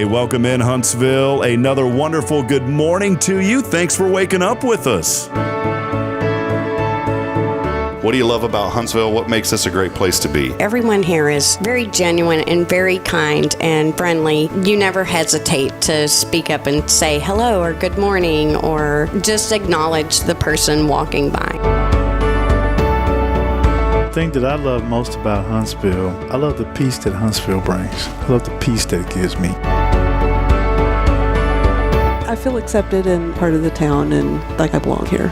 welcome in Huntsville. Another wonderful good morning to you. Thanks for waking up with us. What do you love about Huntsville? What makes this a great place to be? Everyone here is very genuine and very kind and friendly. You never hesitate to speak up and say hello or good morning or just acknowledge the person walking by. The thing that I love most about Huntsville, I love the peace that Huntsville brings. I love the peace that it gives me. I feel accepted and part of the town and like I belong here.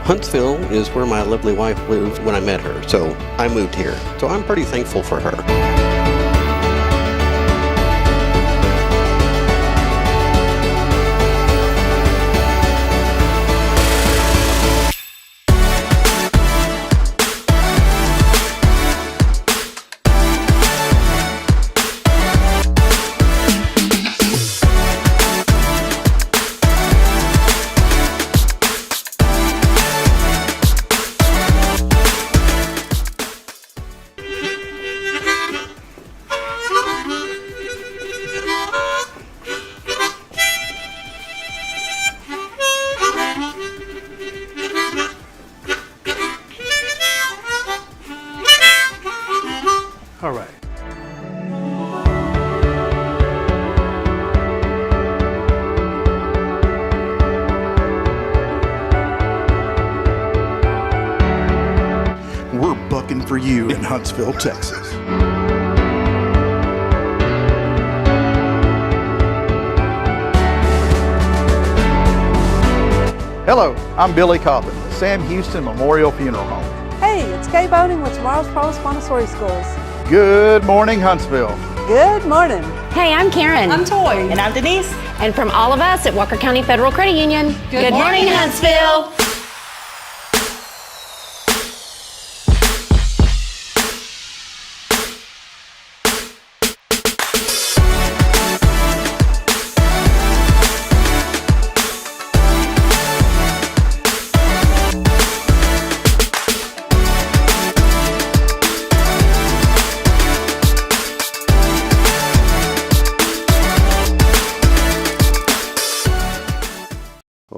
Huntsville is where my lovely wife lived when I met her, so I moved here. So I'm pretty thankful for her. All right. We're bucking for you in Huntsville, Texas. Hello, I'm Billy Cobbin, Sam Houston Memorial Funeral Home. Hey, it's Kay Boning with Tomorrow's Provost Montessori Schools. Good morning, Huntsville. Good morning. Hey, I'm Karen. I'm Toy. And I'm Denise. And from all of us at Walker County Federal Credit Union, good morning, Huntsville.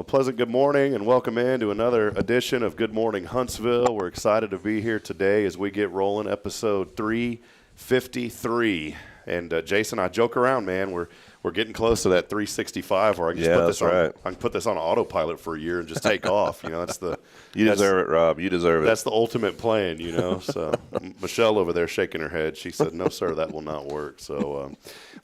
Pleasant good morning and welcome in to another edition of Good Morning Huntsville. We're excited to be here today as we get rolling, episode 353. And Jason, I joke around, man. We're getting close to that 365 where I can put this on autopilot for a year and just take off. You know, you deserve it, Rob. You deserve it. That's the ultimate plan, you know. So Michelle over there shaking her head. She said, "No, sir, that will not work." So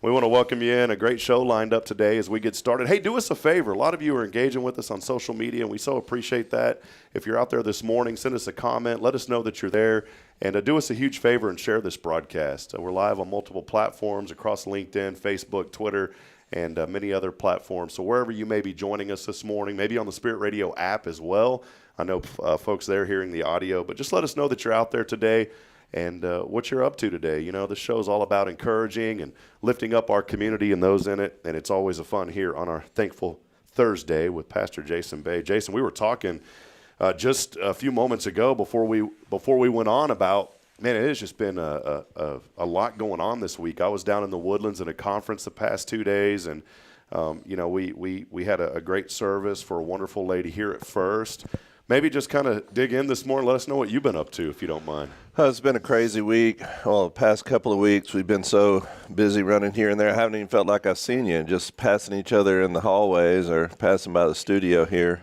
we want to welcome you in. A great show lined up today as we get started. Hey, do us a favor. A lot of you are engaging with us on social media, and we so appreciate that. If you're out there this morning, send us a comment. Let us know that you're there. And do us a huge favor and share this broadcast. We're live on multiple platforms across LinkedIn, Facebook, Twitter, and many other platforms. So wherever you may be joining us this morning, maybe on the Spirit Radio app as well. I know folks there hearing the audio, but just let us know that you're out there today and what you're up to today. You know, this show is all about encouraging and lifting up our community and those in it, and it's always a fun here on our Thankful Thursday with Pastor Jason Bay. Jason, we were talking just a few moments ago before we went on about, man, it has just been a lot going on this week. I was down in the Woodlands at a conference the past 2 days, and you know, we had a great service for a wonderful lady here at First. Maybe just kind of dig in this morning. Let us know what you've been up to, if you don't mind. It's been a crazy week. Well, the past couple of weeks, we've been so busy running here and there. I haven't even felt like I've seen you, just passing each other in the hallways or passing by the studio here.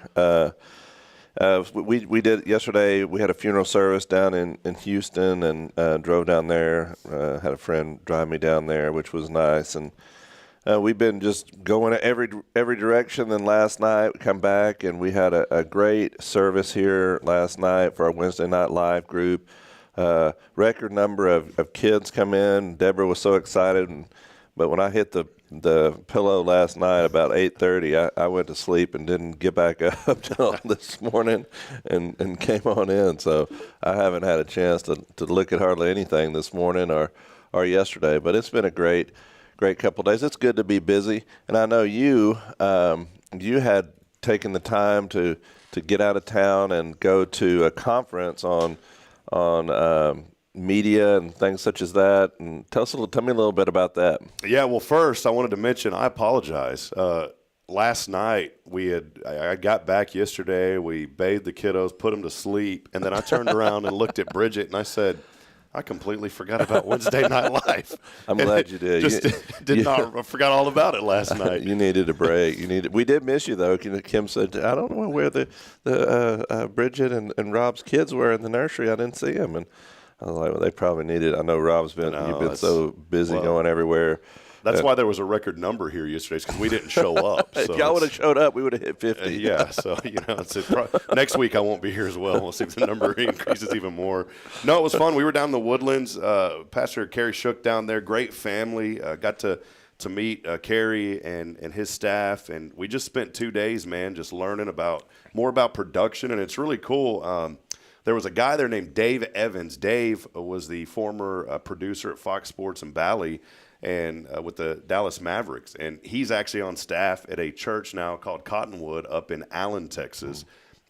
We did yesterday. We had a funeral service down in Houston and drove down there. Had a friend drive me down there, which was nice. And we've been just going every direction. Then last night we come back and we had a great service here last night for our Wednesday Night Live group. Record number of kids come in. Deborah was so excited. But when I hit the pillow last night about 8:30, I went to sleep and didn't get back up till this morning and came on in. So I haven't had a chance to look at hardly anything this morning or yesterday. But it's been a great couple of days. It's good to be busy. And I know you had taken the time to get out of town and go to a conference on media and things such as that. And tell me a little bit about that. Yeah, well, first I wanted to mention I apologize. Last night I got back yesterday. We bathed the kiddos, put them to sleep, and then I turned around and looked at Bridget and I said, I completely forgot about Wednesday Night Live. I'm glad you did. I forgot all about it last night. You needed a break. We did miss you though. Kim said, I don't know where the Bridget and Rob's kids were in the nursery. I didn't see them, and I was like, well, they probably needed. I know Rob's you've been so busy going everywhere. That's why there was a record number here yesterday, because we didn't show up. So if y'all would have showed up, we would have hit 50. Yeah, so, next week I won't be here as well. We'll see if the number increases even more. No, it was fun. We were down in the Woodlands. Pastor Kerry Shook down there, great family. Got to meet Kerry and his staff, and we just spent 2 days, man, just learning more about production, and it's really cool. There was a guy there named Dave Evans. Dave was the former producer at Fox Sports and Bally, and with the Dallas Mavericks, and he's actually on staff at a church now called Cottonwood up in Allen, Texas.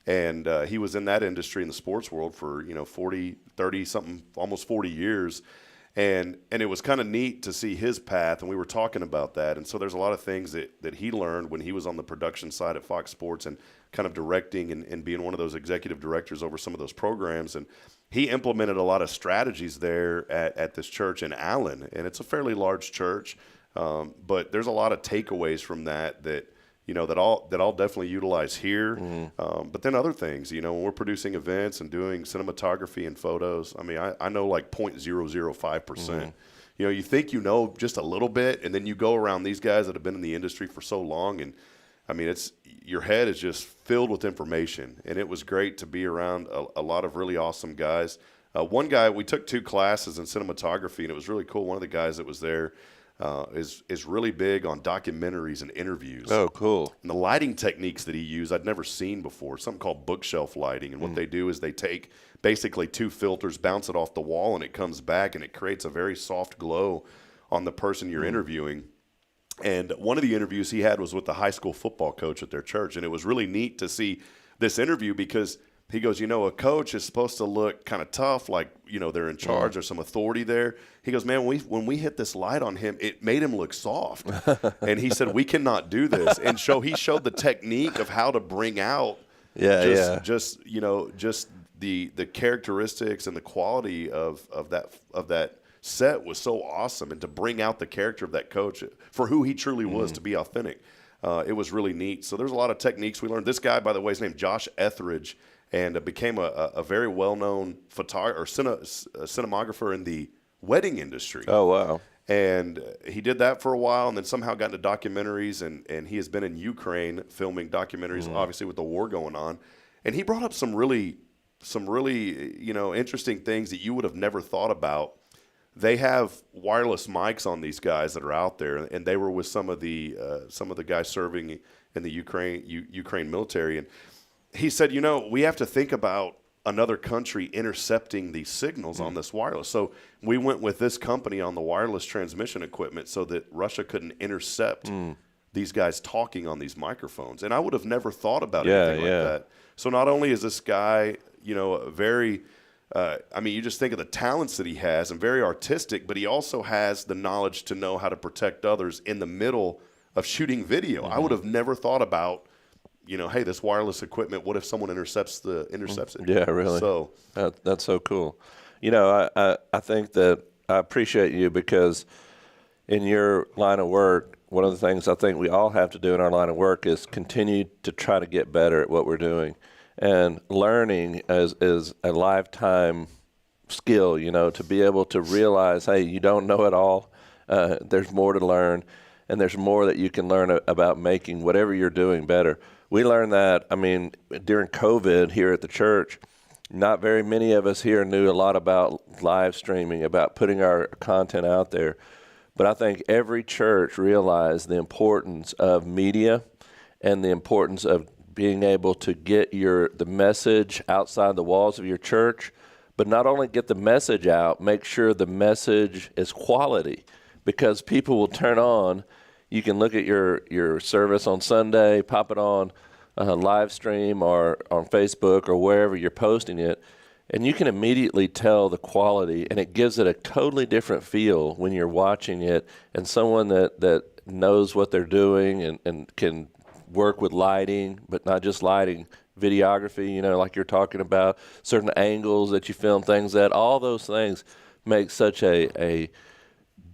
And he was in that industry in the sports world for 30 something, almost 40 years. And it was kind of neat to see his path, and we were talking about that. And so there's a lot of things that he learned when he was on the production side at Fox Sports and kind of directing and being one of those executive directors over some of those programs. And he implemented a lot of strategies there at this church in Allen, and it's a fairly large church. But there's a lot of takeaways from that I'll definitely utilize here. But then other things, when we're producing events and doing cinematography and photos, I mean, I know like 0.005%. You think just a little bit, and then you go around these guys that have been in the industry for so long, and I mean, your head is just filled with information, and it was great to be around a lot of really awesome guys. One guy, we took 2 classes in cinematography, and it was really cool. One of the guys that was there is really big on documentaries and interviews. Oh, cool. And the lighting techniques that he used, I'd never seen before, something called bookshelf lighting. And what they do is they take basically 2 filters, bounce it off the wall, and it comes back, and it creates a very soft glow on the person you're interviewing. And one of the interviews he had was with the high school football coach at their church. And it was really neat to see this interview because he goes, a coach is supposed to look kind of tough, like, they're in charge, there's some authority there. He goes, man, when we hit this light on him, it made him look soft. And he said, we cannot do this. And he showed the technique of how to bring out just the characteristics and the quality of that set was so awesome, and to bring out the character of that coach for who he truly was, to be authentic. It was really neat. So there's a lot of techniques we learned. This guy, by the way, is named Josh Etheridge, and became a very well-known cinematographer in the wedding industry. Oh, wow. And he did that for a while, and then somehow got into documentaries, and he has been in Ukraine filming documentaries, obviously with the war going on. And he brought up some really interesting things that you would have never thought about. They have wireless mics on these guys that are out there, and they were with some of the guys serving in the Ukraine military. And he said, we have to think about another country intercepting these signals on this wireless. So we went with this company on the wireless transmission equipment so that Russia couldn't intercept these guys talking on these microphones. And I would have never thought about anything like that. So not only is this guy, very you just think of the talents that he has, and very artistic, but he also has the knowledge to know how to protect others in the middle of shooting video. I would have never thought about, hey, this wireless equipment, what if someone intercepts it? Yeah, really. So that's so cool. I think that I appreciate you because in your line of work, one of the things I think we all have to do in our line of work is continue to try to get better at what we're doing. And learning is a lifetime skill, to be able to realize, hey, you don't know it all. There's more to learn, and there's more that you can learn about making whatever you're doing better. We learned that, during COVID here at the church, not very many of us here knew a lot about live streaming, about putting our content out there. But I think every church realized the importance of media and the importance of being able to get the message outside the walls of your church, but not only get the message out, make sure the message is quality, because people will turn on. You can look at your service on Sunday, pop it on live stream or on Facebook or wherever you're posting it, And you can immediately tell the quality, and it gives it a totally different feel when you're watching it, and someone that knows what they're doing and can work with lighting, but not just lighting, videography, like you're talking about, certain angles that you film things at, all those things make such a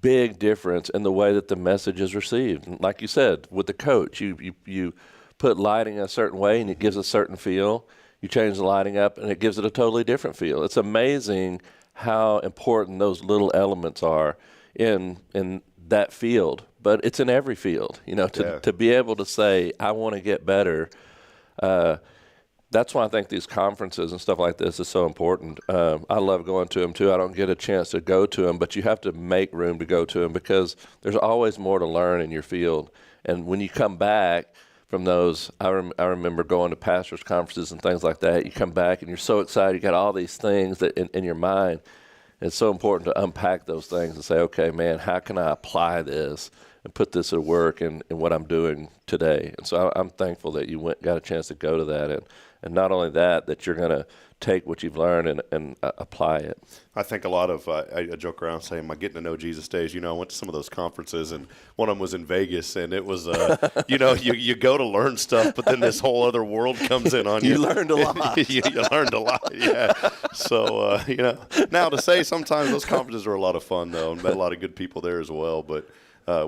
big difference in the way that the message is received. And like you said, with the coach, you put lighting a certain way and it gives a certain feel. You change the lighting up and it gives it a totally different feel. It's amazing how important those little elements are in that field, but it's in every field. To be able to say, I want to get better. That's why I think these conferences and stuff like this is so important. I love going to them too. I don't get a chance to go to them, but you have to make room to go to them because there's always more to learn in your field. And when you come back from those, I remember going to pastors' conferences and things like that. You come back and you're so excited. You got all these things that in your mind. It's so important to unpack those things and say, okay, man, how can I apply this and put this to work in what I'm doing today? And so I'm thankful that you got a chance to go to that. And not only that you're going to take what you've learned and apply it. I think a lot of, I joke around saying my getting to know Jesus days, I went to some of those conferences and one of them was in Vegas and it was, you go to learn stuff, but then this whole other world comes in on you. You learned a lot. you learned a lot, yeah. So, now to say sometimes those conferences are a lot of fun though, and met a lot of good people there as well, but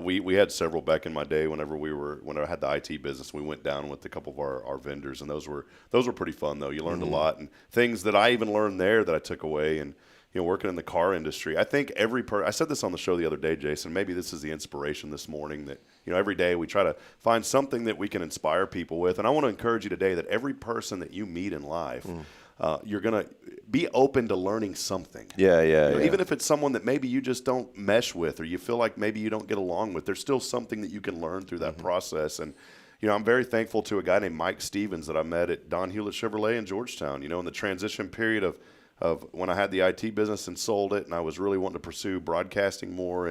we had several back in my day when I had the IT business. We went down with a couple of our vendors, and those were pretty fun though. You learned a lot, and things that I even learned there that I took away. And working in the car industry, I think I said this on the show the other day, Jason. Maybe this is the inspiration this morning that every day we try to find something that we can inspire people with. And I want to encourage you today that every person that you meet in life. You're going to be open to learning something. Yeah. Even if it's someone that maybe you just don't mesh with or you feel like maybe you don't get along with, there's still something that you can learn through that process. And, I'm very thankful to a guy named Mike Stevens that I met at Don Hewlett Chevrolet in Georgetown, in the transition period of when I had the IT business and sold it, and I was really wanting to pursue broadcasting more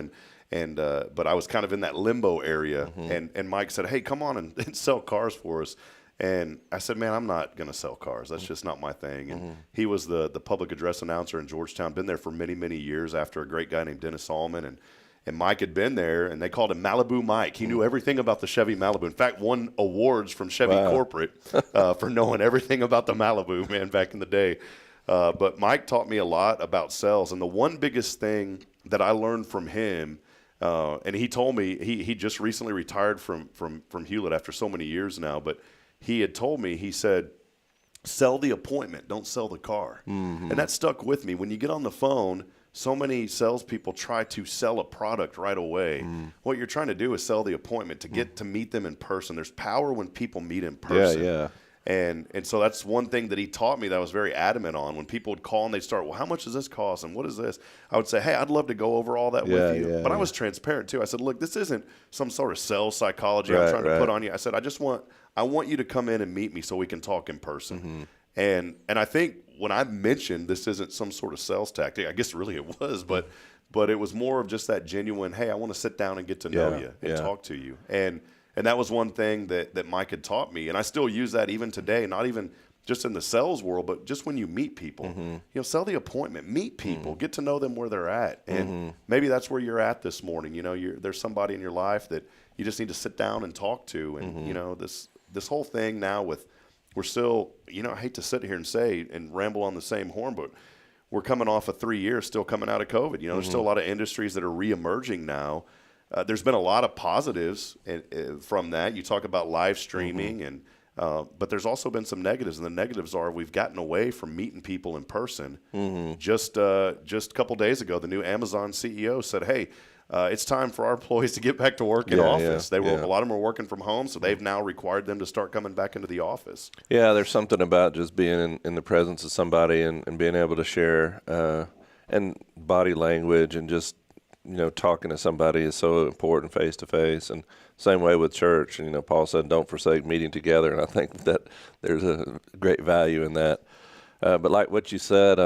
but I was kind of in that limbo area. And Mike said, hey, come on and sell cars for us. And I said, man, I'm not going to sell cars. That's just not my thing. And he was the public address announcer in Georgetown, been there for many, many years after a great guy named Dennis Salman. And Mike had been there, and they called him Malibu Mike. He knew everything about the Chevy Malibu. In fact, won awards from Chevy Corporate for knowing everything about the Malibu, man, back in the day. But Mike taught me a lot about sales. And the one biggest thing that I learned from him, and he told me he just recently retired from Hewlett after so many years now, but he had told me, he said, sell the appointment, don't sell the car. And that stuck with me. When you get on the phone, so many salespeople try to sell a product right away. What you're trying to do is sell the appointment to get to meet them in person. There's power when people meet in person. Yeah. And so that's one thing that he taught me that I was very adamant on. When people would call and they'd start, well, how much does this cost? And what is this? I would say, hey, I'd love to go over all that with you. But I was transparent too. I said, look, this isn't some sort of sales psychology I'm trying to put on you. I said, I want you to come in and meet me so we can talk in person. And I think when I mentioned this isn't some sort of sales tactic, I guess really it was, but it was more of just that genuine, hey, I want to sit down and get to know you and talk to you. And that was one thing that Mike had taught me. And I still use that even today, not even just in the sales world, but just when you meet people, sell the appointment, meet people, get to know them where they're at. And maybe that's where you're at this morning. There's somebody in your life that you just need to sit down and talk to. And, this whole thing now we're still, I hate to sit here and say and ramble on the same horn, but we're coming off of 3 years still coming out of COVID. There's still a lot of industries that are reemerging now. There's been a lot of positives from that. You talk about live streaming, but there's also been some negatives, and the negatives are we've gotten away from meeting people in person. Just a couple days ago, the new Amazon CEO said, hey, it's time for our employees to get back to work in office. A lot of them are working from home, so they've now required them to start coming back into the office. Yeah, there's something about just being in the presence of somebody and being able to share and body language and just talking to somebody is so important face to face. And same way with church. And Paul said, "Don't forsake meeting together." And I think that there's a great value in that. But like what you said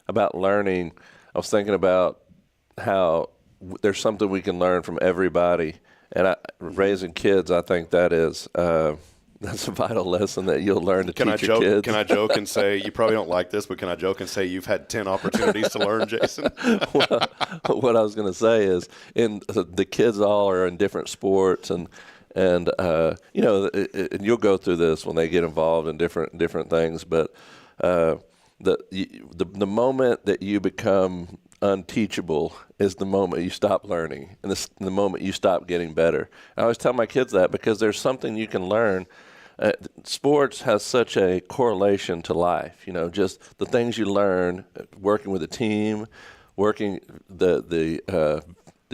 about learning, I was thinking about how there's something we can learn from everybody. And raising kids, I think that is that's a vital lesson that you'll learn to Can I teach your joke? kids. Can I joke and say you probably don't like this, but can I joke and say you've had 10 opportunities to learn, Jason? Well, what I was going to say is, the kids all are in different sports, and you know, and you'll go through this when they get involved in different things. But the moment that you become unteachable is the moment you stop learning, and the moment you stop getting better. I always tell my kids that, because there's something you can learn. Sports has such a correlation to life, you know, just the things you learn working with a team, working the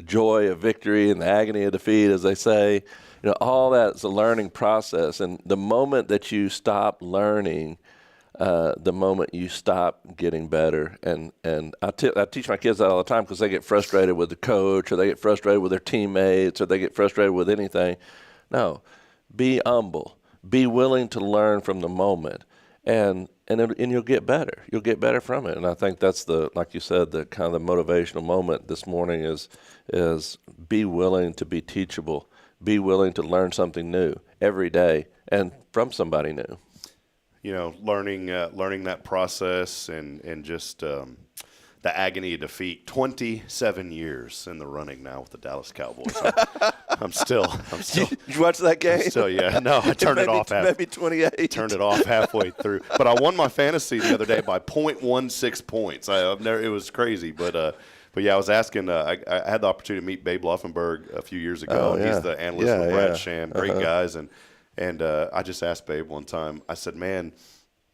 joy of victory and the agony of defeat, as they say, you know, all that's a learning process. And the moment that you stop learning, the moment you stop getting better. And I teach my kids that all the time, because they get frustrated with the coach, or they get frustrated with their teammates, or they get frustrated with anything. No, be humble. Be willing to learn from the moment, and you'll get better. You'll get better from it. And I think that's like you said, the kind of the motivational moment this morning is be willing to be teachable. Be willing to learn something new every day, and from somebody new. You know, learning that process and just the agony of defeat. 27 years in the running now with the Dallas Cowboys. I'm still. Did you watch that game? No, I turned it off. Maybe 28. Turned it off halfway through. But I won my fantasy the other day by 0.16 points. It was crazy, but yeah, I was asking. I had the opportunity to meet Babe Luffenberg a few years ago. Oh, yeah. He's the analyst with Brad Yeah. Sham. Great guys, and I just asked Babe one time. I said, "Man,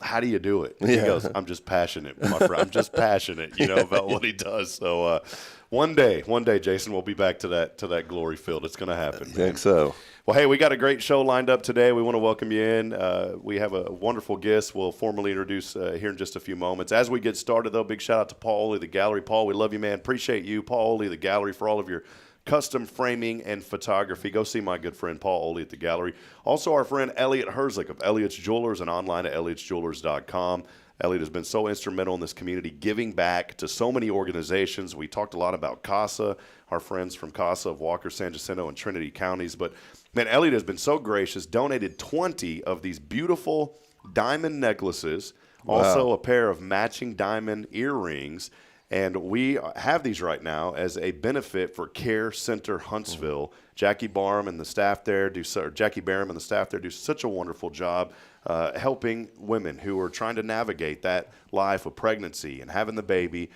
how do you do it?" He goes, "I'm just passionate, my friend. I'm just passionate, you know, about what he does." So one day, Jason, we'll be back to that glory field. It's going to happen. I think so. Well, hey, we got a great show lined up today. We want to welcome you in. We have a wonderful guest we'll formally introduce here in just a few moments. As we get started, though, big shout out to Paul Oley, the gallery. Paul, we love you, man. Appreciate you, Paul Oley, the gallery, for all of your custom framing and photography. Go see my good friend Paul Oley at the gallery. Also, our friend Elliot Herzlich of Elliot's Jewelers, and online at elliotsjewelers.com. Elliot has been so instrumental in this community, giving back to so many organizations. We talked a lot about CASA, our friends from CASA of Walker, San Jacinto, and Trinity counties. But, man, Elliot has been so gracious, donated 20 of these beautiful diamond necklaces, also a pair of matching diamond earrings. And we have these right now as a benefit for Care Center Huntsville. Jackie Barham and the staff there do such a wonderful job helping women who are trying to navigate that life of pregnancy and having the baby.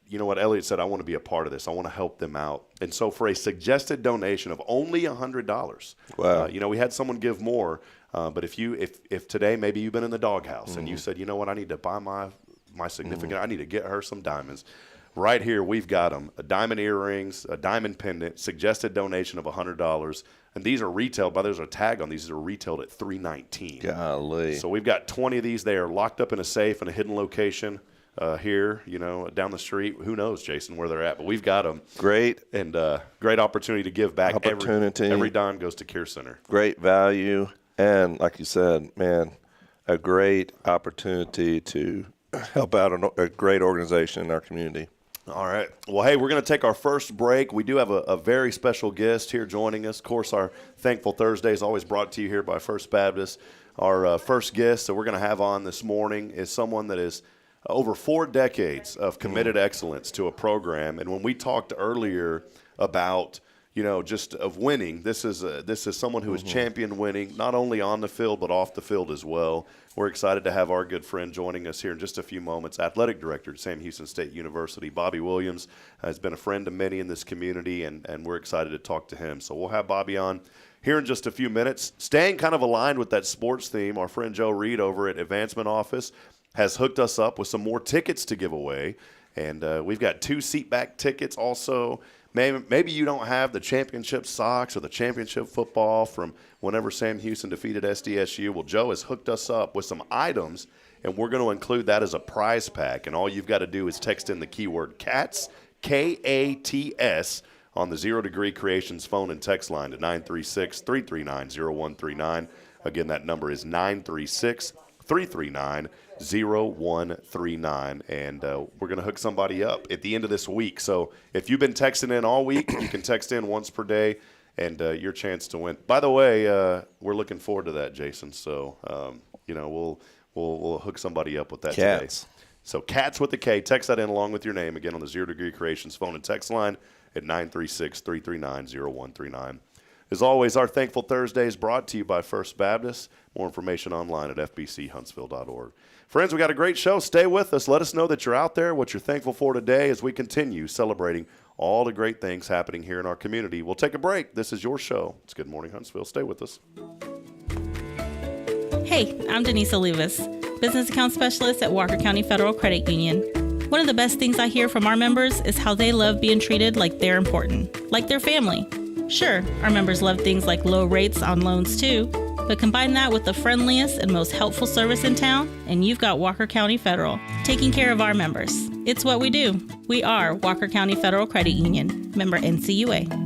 You know what Elliot said? I want to be a part of this. I want to help them out. And so for a suggested donation of only $100, you know, we had someone give more. But if today maybe you've been in the doghouse and you said, you know what, I need to buy my significant, I need to get her some diamonds. Right here, we've got them, diamond earrings, a diamond pendant, suggested donation of $100. And these are retailed, but there's a tag on these. These are retailed at $319. Golly. So we've got 20 of these. They are locked up in a safe in a hidden location here, you know, down the street. Who knows, Jason, where they're at. But we've got them. Great. And great opportunity to give back. Opportunity. Every dime goes to Care Center. Great value. And like you said, man, a great opportunity to help out a great organization in our community. All right. Well, hey, we're going to take our first break. We do have a very special guest here joining us. Of course, our Thankful Thursday is always brought to you here by First Baptist. Our first guest that we're going to have on this morning is someone that is over 4 decades of committed excellence to a program. And when we talked earlier about, you know, just of winning, this is someone who has championed winning, not only on the field but off the field as well. We're excited to have our good friend joining us here in just a few moments, Athletic Director at Sam Houston State University, Bobby Williams, has been a friend to many in this community, and we're excited to talk to him. So we'll have Bobby on here in just a few minutes. Staying kind of aligned with that sports theme, our friend Joe Reed over at Advancement Office has hooked us up with some more tickets to give away, and we've got 2 seatback tickets also. Maybe you don't have the championship socks or the championship football from whenever Sam Houston defeated SDSU. Well, Joe has hooked us up with some items, and we're going to include that as a prize pack. And all you've got to do is text in the keyword CATS, K-A-T-S, on the 0 Degree Creations phone and text line to 936-339-0139. Again, that number is 936-339-0139. 0139, and we're going to hook somebody up at the end of this week. So if you've been texting in all week, you can text in once per day, and your chance to win. By the way, we're looking forward to that, Jason. So, we'll hook somebody up with that Cats. today. So Cats with the K. Text that in along with your name, again, on the Zero Degree Creations phone and text line at 936-339-0139. As always, our Thankful Thursday is brought to you by First Baptist. More information online at fbchuntsville.org. Friends, we got a great show. Stay with us. Let us know that you're out there, what you're thankful for today as we continue celebrating all the great things happening here in our community. We'll take a break. This is your show. It's Good Morning Huntsville. Stay with us. Hey, I'm Denise Olivas, Business Account Specialist at Walker County Federal Credit Union. One of the best things I hear from our members is how they love being treated like they're important, like their family. Sure, our members love things like low rates on loans too, but combine that with the friendliest and most helpful service in town, and you've got Walker County Federal, taking care of our members. It's what we do. We are Walker County Federal Credit Union, member NCUA.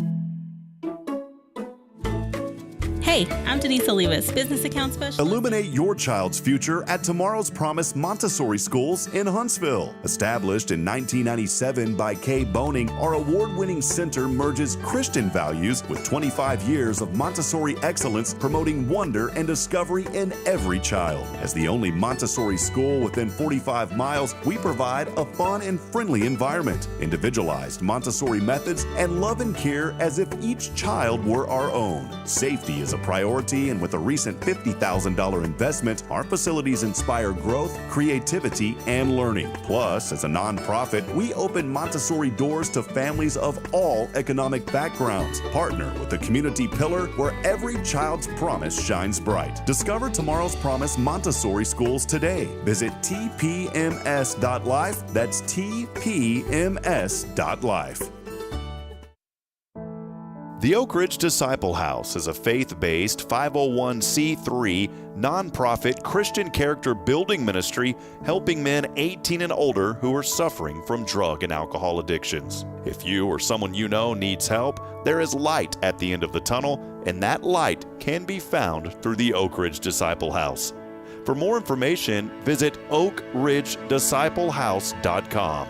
Hey, I'm Denise Olivas, Business Account Specialist. Illuminate your child's future at Tomorrow's Promise Montessori Schools in Huntsville. Established in 1997 by Kay Boning, our award-winning center merges Christian values with 25 years of Montessori excellence, promoting wonder and discovery in every child. As the only Montessori school within 45 miles, we provide a fun and friendly environment, individualized Montessori methods, and love and care as if each child were our own. Safety is a priority, and with a recent $50,000 investment, our facilities inspire growth, creativity, and learning. Plus, as a nonprofit, we open Montessori doors to families of all economic backgrounds. Partner with the community pillar where every child's promise shines bright. Discover Tomorrow's Promise Montessori Schools today. Visit tpms.life. That's tpms.life. The Oak Ridge Disciple House is a faith-based 501c3 nonprofit Christian character building ministry helping men 18 and older who are suffering from drug and alcohol addictions. If you or someone you know needs help, there is light at the end of the tunnel, and that light can be found through the Oak Ridge Disciple House. For more information, visit oakridgedisciplehouse.com.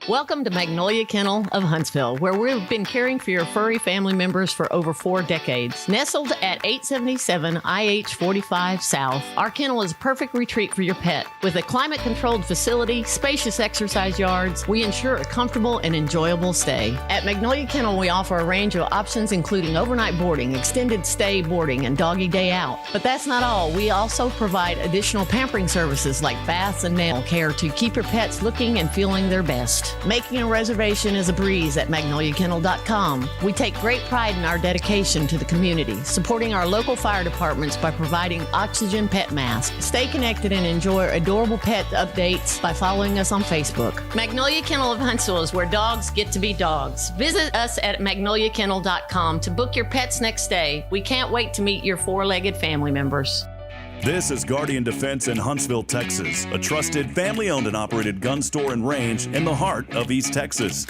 Welcome to Magnolia Kennel of Huntsville, where we've been caring for your furry family members for over 4 decades. Nestled at 877 IH 45 South, our kennel is a perfect retreat for your pet. With a climate-controlled facility, spacious exercise yards, we ensure a comfortable and enjoyable stay. At Magnolia Kennel, we offer a range of options including overnight boarding, extended stay boarding, and doggy day out. But that's not all. We also provide additional pampering services like baths and nail care to keep your pets looking and feeling their best. Making a reservation is a breeze at magnoliakennel.com. We take great pride in our dedication to the community, supporting our local fire departments by providing oxygen pet masks. Stay connected and enjoy adorable pet updates by following us on Facebook. Magnolia Kennel of Huntsville is where dogs get to be dogs. Visit us at magnoliakennel.com to book your pet's next stay. We can't wait to meet your 4-legged family members. This is Guardian Defense in Huntsville, Texas, a trusted family-owned and operated gun store and range in the heart of East Texas.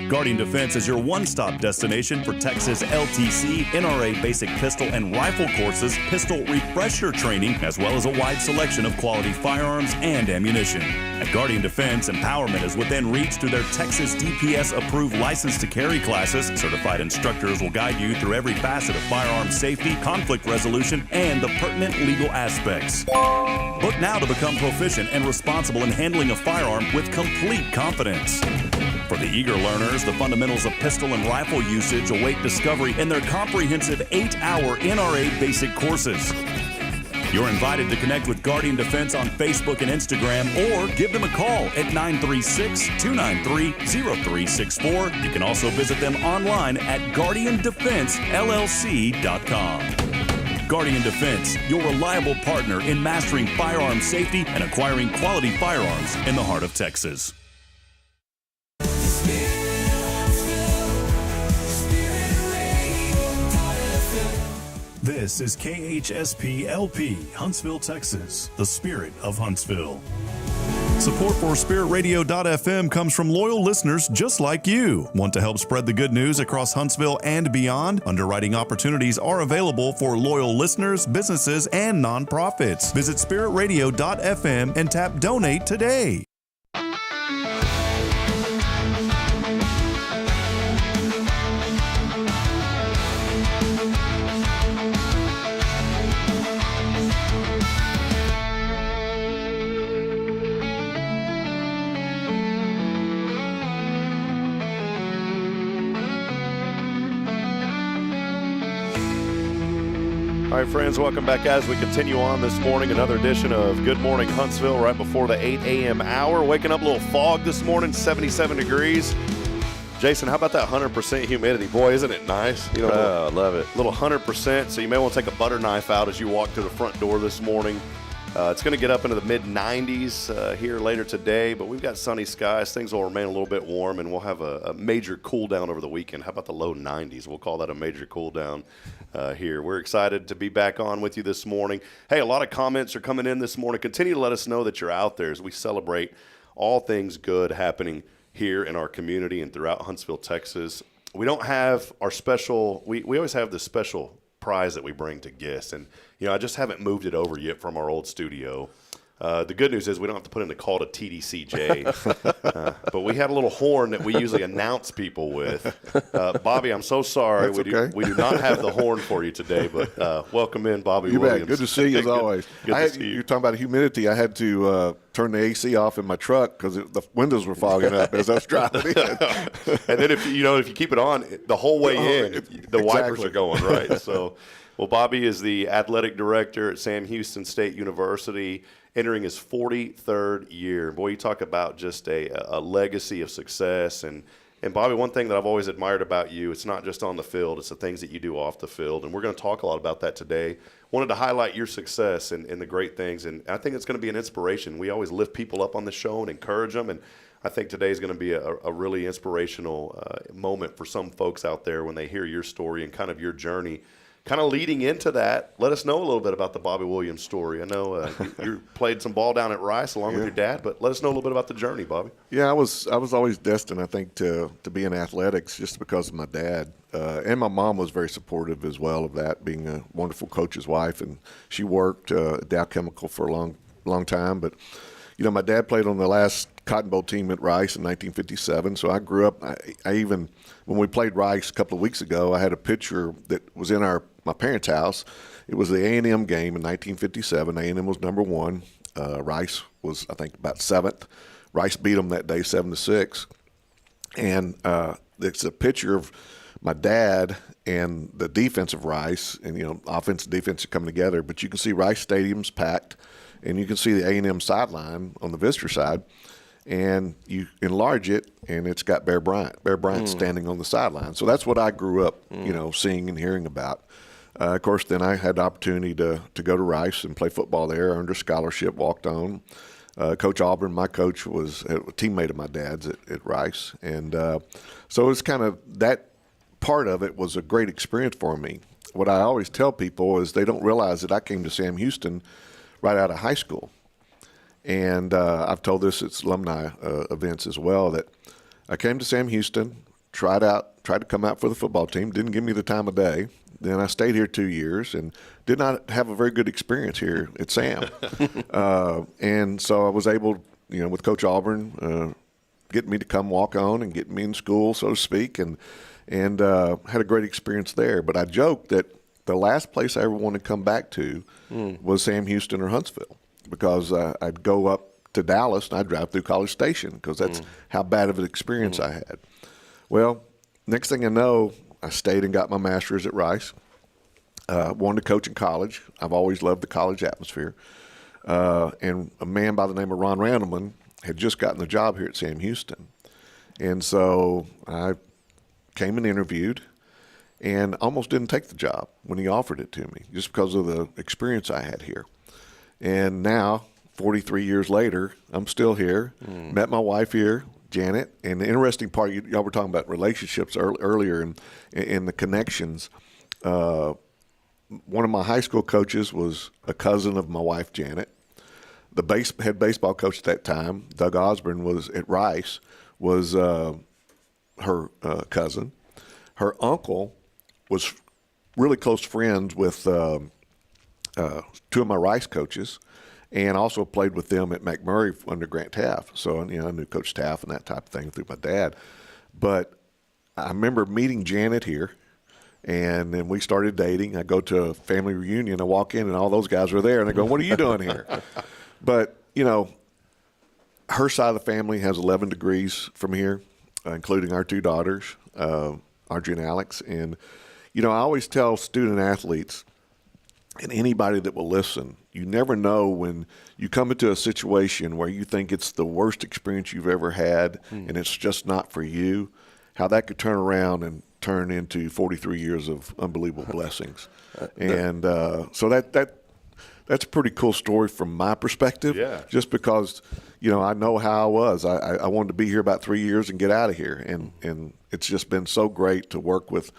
Guardian Defense is your one-stop destination for Texas LTC, NRA basic pistol and rifle courses, pistol refresher training, as well as a wide selection of quality firearms and ammunition. At Guardian Defense, empowerment is within reach through their Texas DPS-approved license to carry classes. Certified instructors will guide you through every facet of firearm safety, conflict resolution, and the pertinent legal aspects. Book now to become proficient and responsible in handling a firearm with complete confidence. For the eager learners, the fundamentals of pistol and rifle usage await discovery in their comprehensive 8-hour NRA basic courses. You're invited to connect with Guardian Defense on Facebook and Instagram, or give them a call at 936-293-0364. You can also visit them online at guardiandefensellc.com. Guardian Defense, your reliable partner in mastering firearm safety and acquiring quality firearms in the heart of Texas. This is KHSP-LP, Huntsville, Texas, the spirit of Huntsville. Support for SpiritRadio.fm comes from loyal listeners just like you. Want to help spread the good news across Huntsville and beyond? Underwriting opportunities are available for loyal listeners, businesses, and nonprofits. Visit SpiritRadio.fm and tap Donate today. All right, friends, welcome back as we continue on this morning. Another edition of Good Morning Huntsville right before the 8 a.m. hour. Waking up a little fog this morning, 77 degrees. Jason, how about that 100% humidity? Boy, isn't it nice? You know, I love it. A little 100%, so you may want to take a butter knife out as you walk to the front door this morning. It's going to get up into the mid-90s here later today, but we've got sunny skies. Things will remain a little bit warm, and we'll have a major cool down over the weekend. How about the low 90s? We'll call that a major cool down here. We're excited to be back on with you this morning. Hey, a lot of comments are coming in this morning. Continue to let us know that you're out there as we celebrate all things good happening here in our community and throughout Huntsville, Texas. We don't have our special, we always have this special prize that we bring to guests, and I just haven't moved it over yet from our old studio. The good news is we don't have to put in the call to TDCJ, but we had a little horn that we usually announce people with. Bobby, I'm so sorry. We do not have the horn for you today, but welcome in, Bobby Williams. Bet. Good to see you as always. Good to see you. You're talking about humidity. I had to turn the AC off in my truck because the windows were fogging up as I was driving in. And then if you keep it on the whole way in, the wipers are going, right? So, well, Bobby is the athletic director at Sam Houston State University, entering his 43rd year. Boy, you talk about just a legacy of success. And Bobby, one thing that I've always admired about you, it's not just on the field, it's the things that you do off the field. And we're going to talk a lot about that today. Wanted to highlight your success and the great things. And I think it's going to be an inspiration. We always lift people up on the show and encourage them. And I think today is going to be a really inspirational moment for some folks out there when they hear your story and kind of your journey. Kind of leading into that, let us know a little bit about the Bobby Williams story. I know you played some ball down at Rice along with your dad, but let us know a little bit about the journey, Bobby. Yeah, I was always destined, I think, to be in athletics just because of my dad. And my mom was very supportive as well of that, being a wonderful coach's wife. And she worked at Dow Chemical for a long time. But, my dad played on the last Cotton Bowl team at Rice in 1957. So I grew up, I even, when we played Rice a couple of weeks ago, I had a picture that was in my parents' house. It was the A&M game in 1957. A&M was number one. Rice was, I think, about seventh. Rice beat them that day 7-6. And it's a picture of my dad and the defense of Rice, and offense and defense are coming together. But you can see Rice Stadium's packed, and you can see the A&M sideline on the visitor side. And you enlarge it, and it's got Bear Bryant. Bear Bryant standing on the sideline. So that's what I grew up, seeing and hearing about. Of course, then I had the opportunity to go to Rice and play football there. Earned a scholarship, walked on. Coach Auburn, my coach, was a teammate of my dad's at Rice. And so it was kind of that part of it was a great experience for me. What I always tell people is they don't realize that I came to Sam Houston right out of high school. And I've told this at alumni events as well, that I came to Sam Houston, tried to come out for the football team, didn't give me the time of day. Then I stayed here 2 years and did not have a very good experience here at Sam. And so I was able, with Coach Auburn, get me to come walk on and get me in school, so to speak, and had a great experience there. But I joked that the last place I ever wanted to come back to was Sam Houston or Huntsville, because I'd go up to Dallas and I'd drive through College Station because that's how bad of an experience I had. Well, next thing I know, I stayed and got my master's at Rice. Wanted to coach in college. I've always loved the college atmosphere. And a man by the name of Ron Randleman had just gotten the job here at Sam Houston. And so I came and interviewed and almost didn't take the job when he offered it to me, just because of the experience I had here. And now, 43 years later, I'm still here. Met my wife here, Janet. And the interesting part, y'all were talking about relationships earlier and the connections. One of my high school coaches was a cousin of my wife, Janet. The head baseball coach at that time, Doug Osborne, was at Rice, was her cousin. Her uncle was really close friends with two of my Rice coaches, and also played with them at McMurray under Grant Taft. So, I knew Coach Taft and that type of thing through my dad. But I remember meeting Janet here, and then we started dating. I go to a family reunion. I walk in, and all those guys are there, and they go, "What are you doing here?" But, her side of the family has 11 degrees from here, including our two daughters, Audrey and Alex. And, I always tell student athletes and anybody that will listen, you never know when you come into a situation where you think it's the worst experience you've ever had and it's just not for you, how that could turn around and turn into 43 years of unbelievable blessings. And so that's a pretty cool story from my perspective. Yeah. Just because, I know how I was. I wanted to be here about 3 years and get out of here. And it's just been so great to work with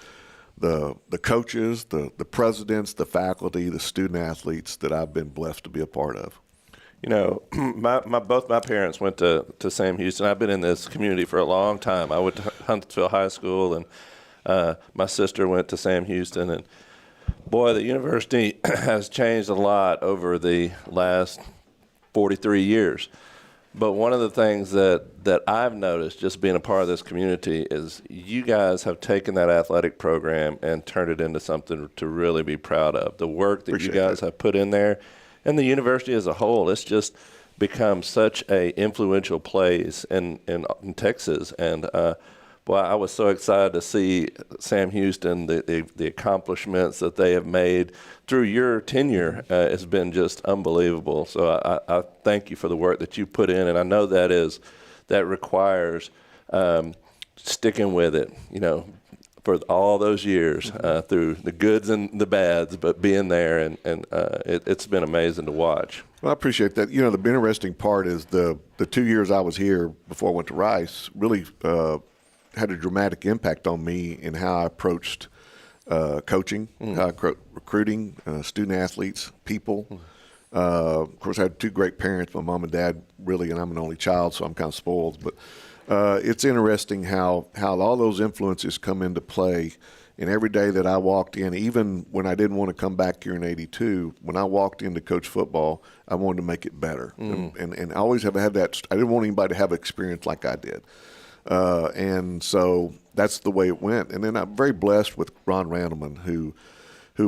the coaches, the presidents, the faculty, the student athletes that I've been blessed to be a part of. Both my parents went to Sam Houston. I've been in this community for a long time. I went to Huntsville High School, and my sister went to Sam Houston. And boy, the university has changed a lot over the last 43 years. But one of the things that I've noticed just being a part of this community is you guys have taken that athletic program and turned it into something to really be proud of. The work that you guys have put in there, and the university as a whole, it's just become such a influential place in Texas. And boy, I was so excited to see Sam Houston, the accomplishments that they have made through your tenure has been just unbelievable. So I thank you for the work that you put in, and I know that requires sticking with it, for all those years through the goods and the bads, but being there, and it's been amazing to watch. Well, I appreciate that. The interesting part is the 2 years I was here before I went to Rice really had a dramatic impact on me in how I approached coaching, how I recruiting student athletes, people. Of course, I had two great parents, my mom and dad, really, and I'm an only child, so I'm kind of spoiled. But it's interesting how all those influences come into play. And every day that I walked in, even when I didn't want to come back here in '82, when I walked in to coach football, I wanted to make it better. And I always have had that. I didn't want anybody to have experience like I did. And so that's the way it went. And then I'm very blessed with Ron Randleman, who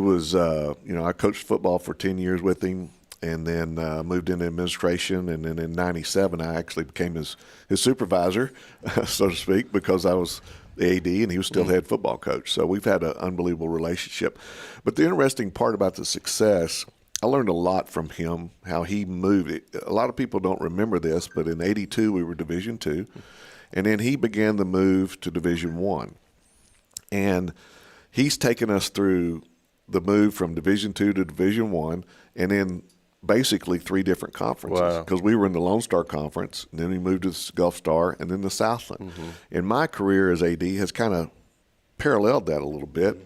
was, I coached football for 10 years with him, and then moved into administration. And then in '97, I actually became his supervisor, so to speak, because I was the AD and he was still head football coach. So we've had an unbelievable relationship. But the interesting part about the success, I learned a lot from him, how he moved it. A lot of people don't remember this, but in '82 we were Division II. And then he began the move to Division I. And he's taken us through the move from Division II to Division I, and then basically 3 different conferences. Because we were in the Lone Star Conference, and then he moved to the Gulf Star, and then the Southland. And my career as AD has kind of paralleled that a little bit.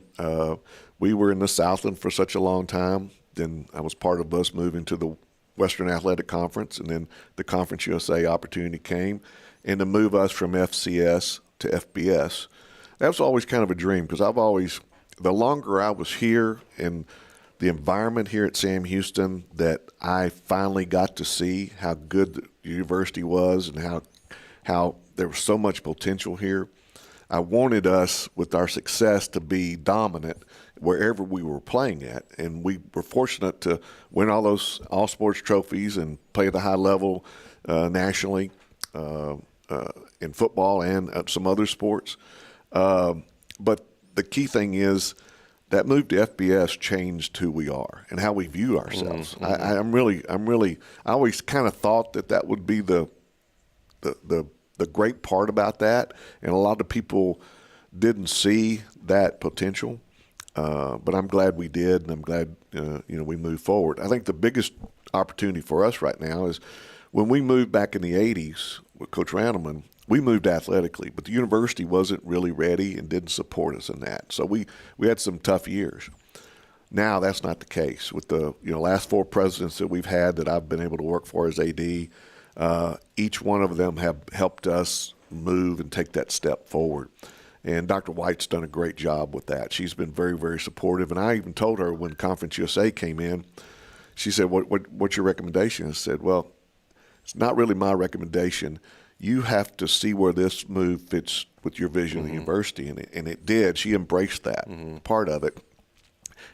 We were in the Southland for such a long time. Then I was part of us moving to the Western Athletic Conference, and then the Conference USA opportunity came. And to move us from FCS to FBS, that was always kind of a dream, because the longer I was here and the environment here at Sam Houston, that I finally got to see how good the university was and how there was so much potential here. I wanted us, with our success, to be dominant wherever we were playing at. And we were fortunate to win all those all-sports trophies and play at the high level nationally. In football and some other sports. But the key thing is that move to FBS changed who we are and how we view ourselves. I always kind of thought that would be the great part about that, and a lot of people didn't see that potential. But I'm glad we did, and I'm glad we moved forward. I think the biggest opportunity for us right now is when we moved back in the '80s with Coach Randleman, we moved athletically, but the university wasn't really ready and didn't support us in that. So we had some tough years. Now that's not the case. With the last 4 presidents that we've had that I've been able to work for as AD, each one of them have helped us move and take that step forward. And Dr. White's done a great job with that. She's been very, very supportive. And I even told her when Conference USA came in, she said, what's your recommendation? I said, well, it's not really my recommendation. You have to see where this move fits with your vision of the university. And it did. She embraced that part of it.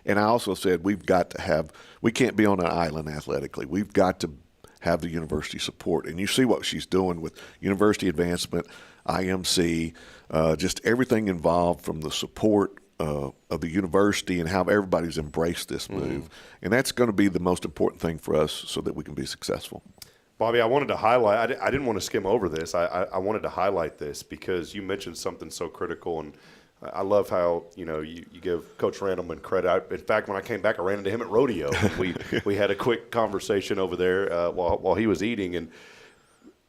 And I also said we can't be on an island athletically. We've got to have the university support. And you see what she's doing with university advancement, IMC, just everything involved, from the support of the university and how everybody's embraced this move. And that's going to be the most important thing for us so that we can be successful. Bobby, I wanted to highlight, I didn't want to skim over this. I wanted to highlight this because you mentioned something so critical, and I love how, you give Coach Randleman credit. In fact, when I came back, I ran into him at rodeo. We had a quick conversation over there while he was eating.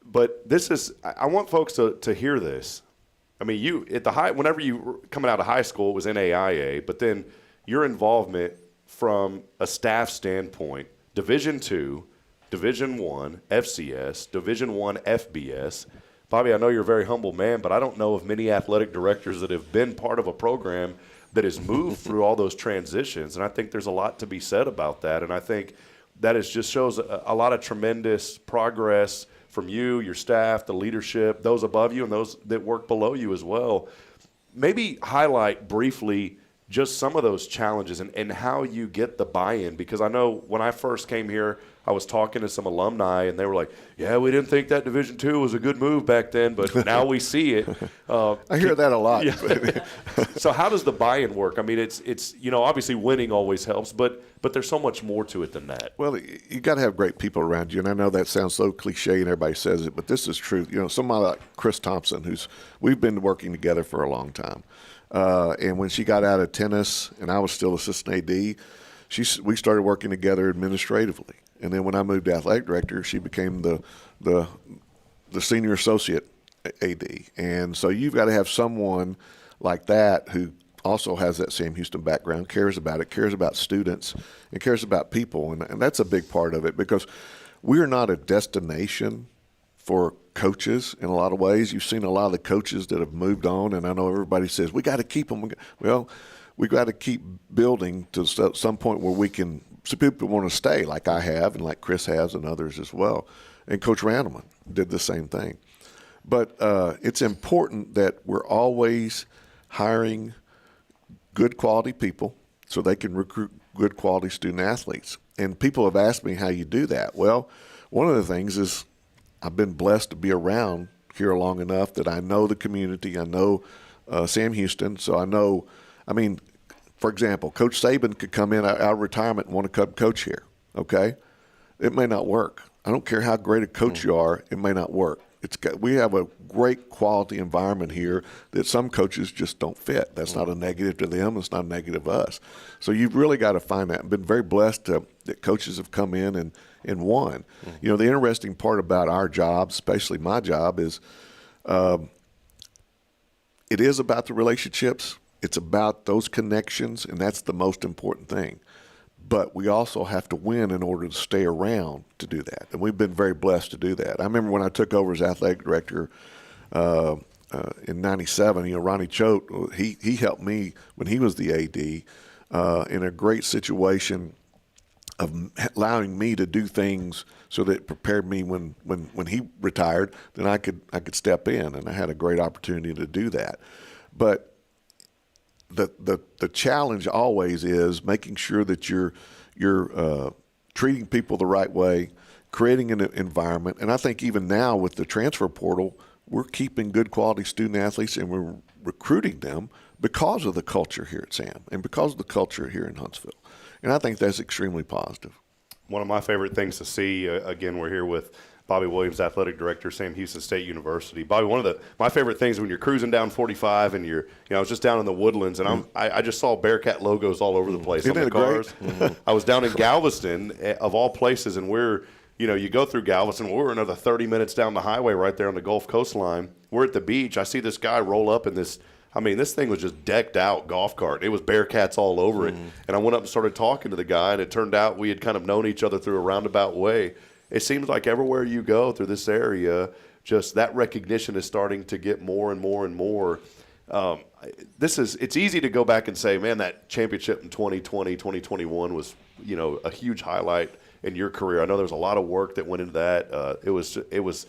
But this is, I want folks to hear this. I mean, you at the whenever you were coming out of high school, it was NAIA, but then your involvement from a staff standpoint, Division II, Division I, FCS, Division I, FBS. Bobby, I know you're a very humble man, but I don't know of many athletic directors that have been part of a program that has moved through all those transitions. And I think there's a lot to be said about that. And I think that just shows a lot of tremendous progress from you, your staff, the leadership, those above you, and those that work below you as well. Maybe highlight briefly just some of those challenges and how you get the buy-in, because I know when I first came here, I was talking to some alumni, and they were like, yeah, we didn't think that Division II was a good move back then, but now we see it. I hear that a lot. Yeah. So how does the buy-in work? I mean, it's obviously winning always helps, but there's so much more to it than that. Well, you got to have great people around you, and I know that sounds so cliche and everybody says it, but this is true. Somebody like Chris Thompson, we've been working together for a long time. And when she got out of tennis and I was still assistant AD, we started working together administratively. And then when I moved to athletic director, she became the senior associate AD. And so you've got to have someone like that who also has that Sam Houston background, cares about it, cares about students, and cares about people. And that's a big part of it, because we're not a destination for coaches in a lot of ways. You've seen a lot of the coaches that have moved on, and I know everybody says, we got to keep them. Well, we got to keep building to some point where we can, so people want to stay, like I have and like Chris has and others as well. And Coach Randleman did the same thing. But it's important that we're always hiring good quality people so they can recruit good quality student athletes. And people have asked me how you do that. Well, one of the things is I've been blessed to be around here long enough that I know the community. I know Sam Houston, so I know, for example, Coach Saban could come in out of retirement and want to come coach here, okay? It may not work. I don't care how great a coach you are, it may not work. We have a great quality environment here that some coaches just don't fit. That's not a negative to them. It's not a negative to us. So you've really got to find that. I've been very blessed that coaches have come in and won. The interesting part about our job, especially my job, is it is about the relationships. It's about those connections, and that's the most important thing. But we also have to win in order to stay around to do that. And we've been very blessed to do that. I remember when I took over as athletic director in 97, Ronnie Choate, he helped me when he was the AD in a great situation of allowing me to do things so that it prepared me when he retired, then I could step in, and I had a great opportunity to do that. But the challenge always is making sure that you're treating people the right way, creating an environment. And I think even now with the transfer portal, we're keeping good quality student athletes and we're recruiting them because of the culture here at SAM and because of the culture here in Huntsville. And I think that's extremely positive. One of my favorite things to see, again, we're here with Bobby Williams, athletic director, Sam Houston State University. Bobby, one of my favorite things when you're cruising down 45 and I was just down in the Woodlands and I just saw Bearcat logos all over the place on the cars. I was down in Galveston, of all places, and you go through Galveston. We're another 30 minutes down the highway right there on the Gulf Coast line. We're at the beach. I see this guy roll up in this. This thing was just decked out golf cart. It was Bearcats all over it. And I went up and started talking to the guy, and it turned out we had kind of known each other through a roundabout way. It seems like everywhere you go through this area, just that recognition is starting to get more and more and more. It's easy to go back and say, man, that championship in 2020, 2021 was, a huge highlight in your career. I know there was a lot of work that went into that. It was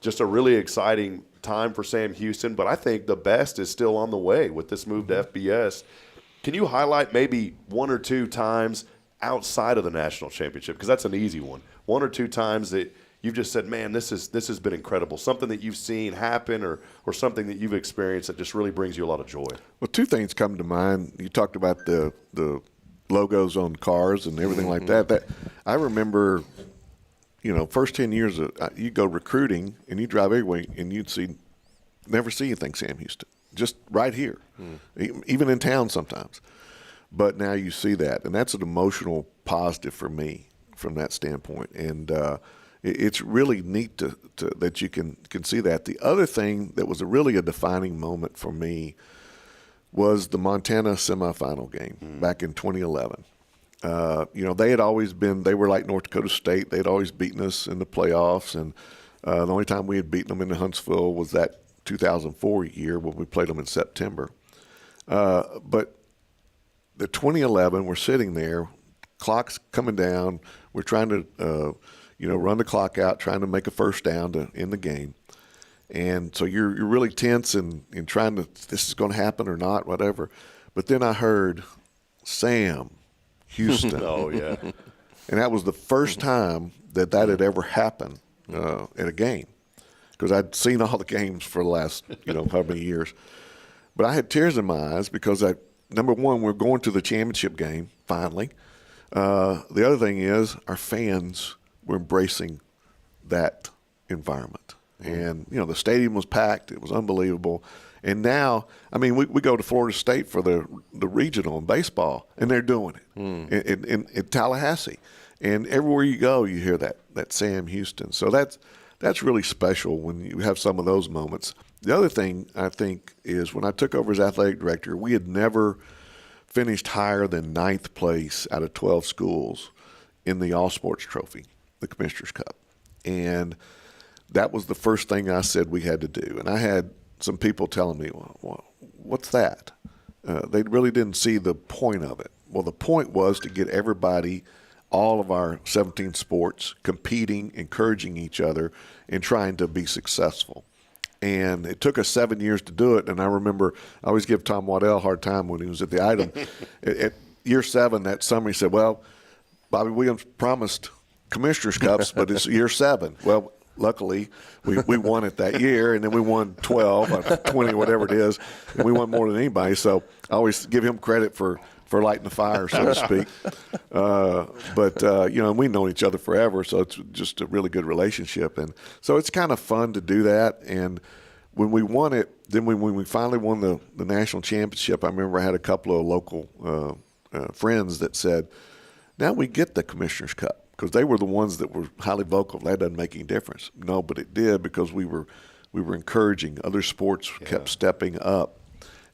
just a really exciting time for Sam Houston, but I think the best is still on the way with this move to FBS. Can you highlight maybe one or two times outside of the national championship? Because that's an easy one. One or two times that you've just said, man, this has been incredible. Something that you've seen happen or something that you've experienced that just really brings you a lot of joy. Well, two things come to mind. You talked about the logos on cars and everything like that. That I remember, first 10 years, you go recruiting and you drive everywhere and you'd never see anything Sam Houston, just right here, even in town sometimes. But now you see that, and that's an emotional positive for me from that standpoint. And it's really neat that you can see that. The other thing that was really a defining moment for me was the Montana semifinal game back in 2011. They had always they were like North Dakota State. They'd always beaten us in the playoffs, and the only time we had beaten them in Huntsville was that 2004 year when we played them in September. But the 2011, we're sitting there, clock's coming down. We're trying to, run the clock out, trying to make a first down to end the game. And so you're really tense and trying to, this is going to happen or not, whatever. But then I heard Sam Houston. Oh, yeah. And that was the first time that had ever happened at a game, because I'd seen all the games for the last, how many years. But I had tears in my eyes because number one, we're going to the championship game, finally. The other thing is our fans were embracing that environment. And, the stadium was packed. It was unbelievable. And now, we go to Florida State for the regional in baseball, and they're doing it in Tallahassee. And everywhere you go, you hear that Sam Houston. So that's really special when you have some of those moments. The other thing, I think, is when I took over as athletic director, we had never finished higher than 9th place out of 12 schools in the All Sports Trophy, the Commissioner's Cup. And that was the first thing I said we had to do. And I had some people telling me, well, what's that? They really didn't see the point of it. Well, the point was to get everybody, all of our 17 sports, competing, encouraging each other, and trying to be successful. And it took us 7 years to do it. And I remember I always give Tom Waddell a hard time when he was at the item. At year 7 that summer, he said, well, Bobby Williams promised Commissioner's Cups, but it's year 7. Well, luckily, we won it that year, and then we won 12 or 20, whatever it is, and we won more than anybody. So I always give him credit for lighting the fire, so to speak. But we've known each other forever, so it's just a really good relationship. And so it's kind of fun to do that. And when we won it, then when we finally won the national championship, I remember I had a couple of local friends that said, now we get the Commissioner's Cup. Because they were the ones that were highly vocal. That doesn't make any difference. No, but it did, because we were encouraging. Other sports kept stepping up.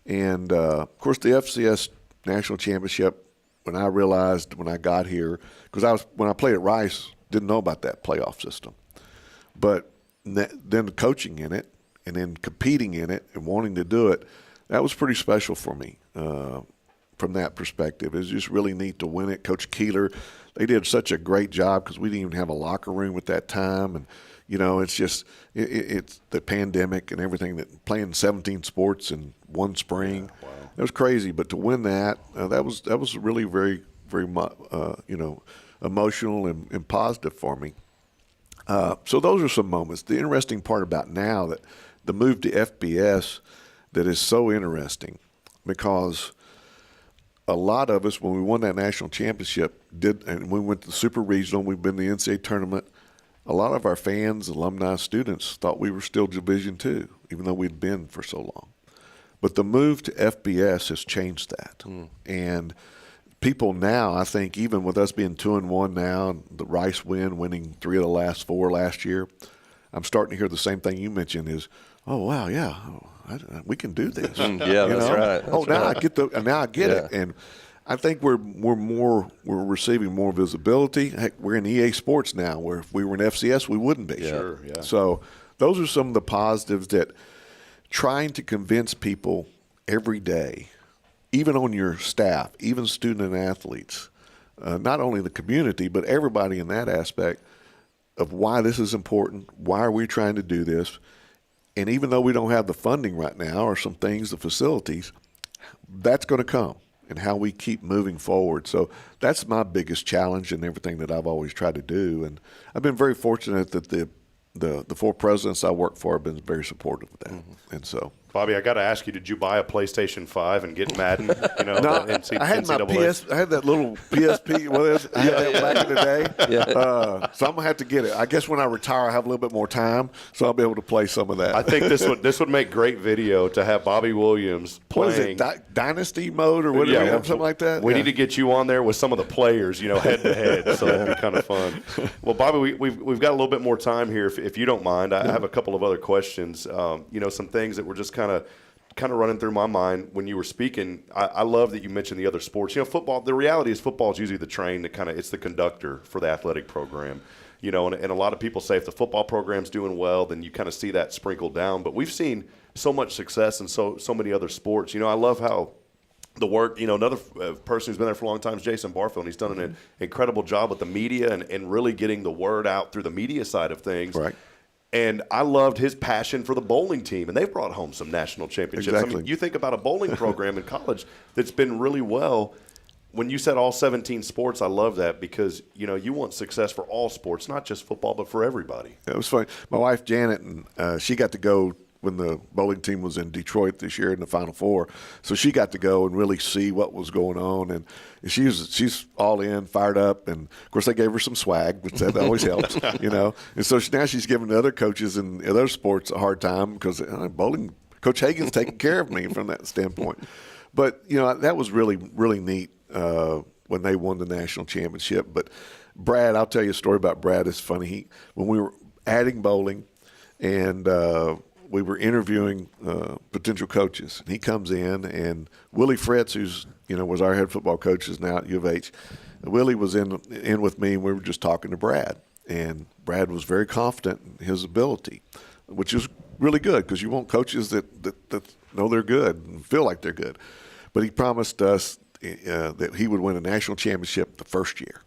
And, of course, the FCS National Championship, when I realized when I got here, because when I played at Rice, didn't know about that playoff system. But then coaching in it and then competing in it and wanting to do it, that was pretty special for me from that perspective. It was just really neat to win it. Coach Keeler, they did such a great job because we didn't even have a locker room at that time. And, it's just it's the pandemic and everything, that playing 17 sports in one spring. Yeah, wow. It was crazy. But to win that was really very, very, emotional and positive for me. So those are some moments. The interesting part about now, that the move to FBS, that is so interesting, because a lot of us, when we won that national championship, and we went to the Super Regional, we've been to the NCAA tournament, a lot of our fans, alumni, students thought we were still Division II, even though we'd been for so long. But the move to FBS has changed that. And people now, I think, even with us being 2-1 now, and the Rice winning 3 of the last 4 last year, I'm starting to hear the same thing you mentioned is, oh, wow, yeah, we can do this. Yeah, that's right. That's right. Now I get it. And I think we're receiving more visibility. Heck, we're in EA Sports now, where if we were in FCS, we wouldn't be. Sure, yeah. So those are some of the positives, that trying to convince people every day, even on your staff, even student and athletes, not only the community, but everybody in that aspect, of why this is important, why are we trying to do this. And even though we don't have the funding right now, or some things, the facilities, that's going to come. and how we keep moving forward. So that's my biggest challenge in everything that I've always tried to do. And I've been very fortunate that the four presidents I work for have been very supportive of that. And so, Bobby, I got to ask you, did you buy a PlayStation 5 and get Madden? You know, no, the I had my NCAA? I had that little PSP. I had that back in the day. So I'm gonna have to get it. I guess when I retire, I have a little bit more time, so I'll be able to play some of that. I think this would make great video to have Bobby Williams playing. What is it, Dynasty mode or whatever, something like that? We need to get you on there with some of the players, head to head, so that'd be kind of fun. Well, Bobby, we've got a little bit more time here, if you don't mind. I have a couple of other questions. Some things that were just kind of running through my mind when you were speaking. I love that you mentioned the other sports. Football, the reality is football is usually the train that it's the conductor for the athletic program. And a lot of people say if the football program's doing well, then you kind of see that sprinkled down. But we've seen so much success in so many other sports. I love how the work, another person who's been there for a long time is Jason Barfield, and he's done an incredible job with the media and really getting the word out through the media side of things. Right. And I loved his passion for the bowling team, and they've brought home some national championships. Exactly. I mean, you think about a bowling program in college that's been really well. When you said all 17 sports, I love that because, you want success for all sports, not just football, but for everybody. It was funny. My wife, Janet, and she got to go when the bowling team was in Detroit this year in the Final Four. So she got to go and really see what was going on. And she's all in, fired up. And, of course, they gave her some swag, which that always helps, And so now she's giving the other coaches in other sports a hard time because bowling, Coach Hagan's taking care of me from that standpoint. But, that was really, really neat when they won the national championship. But Brad, I'll tell you a story about Brad. It's funny. When we were adding bowling and we were interviewing potential coaches, and he comes in, and Willie Fritz, who's was our head football coach, is now at U of H. Willie was in with me, and we were just talking to Brad, and Brad was very confident in his ability, which is really good because you want coaches that know they're good and feel like they're good. But he promised us that he would win a national championship the first year.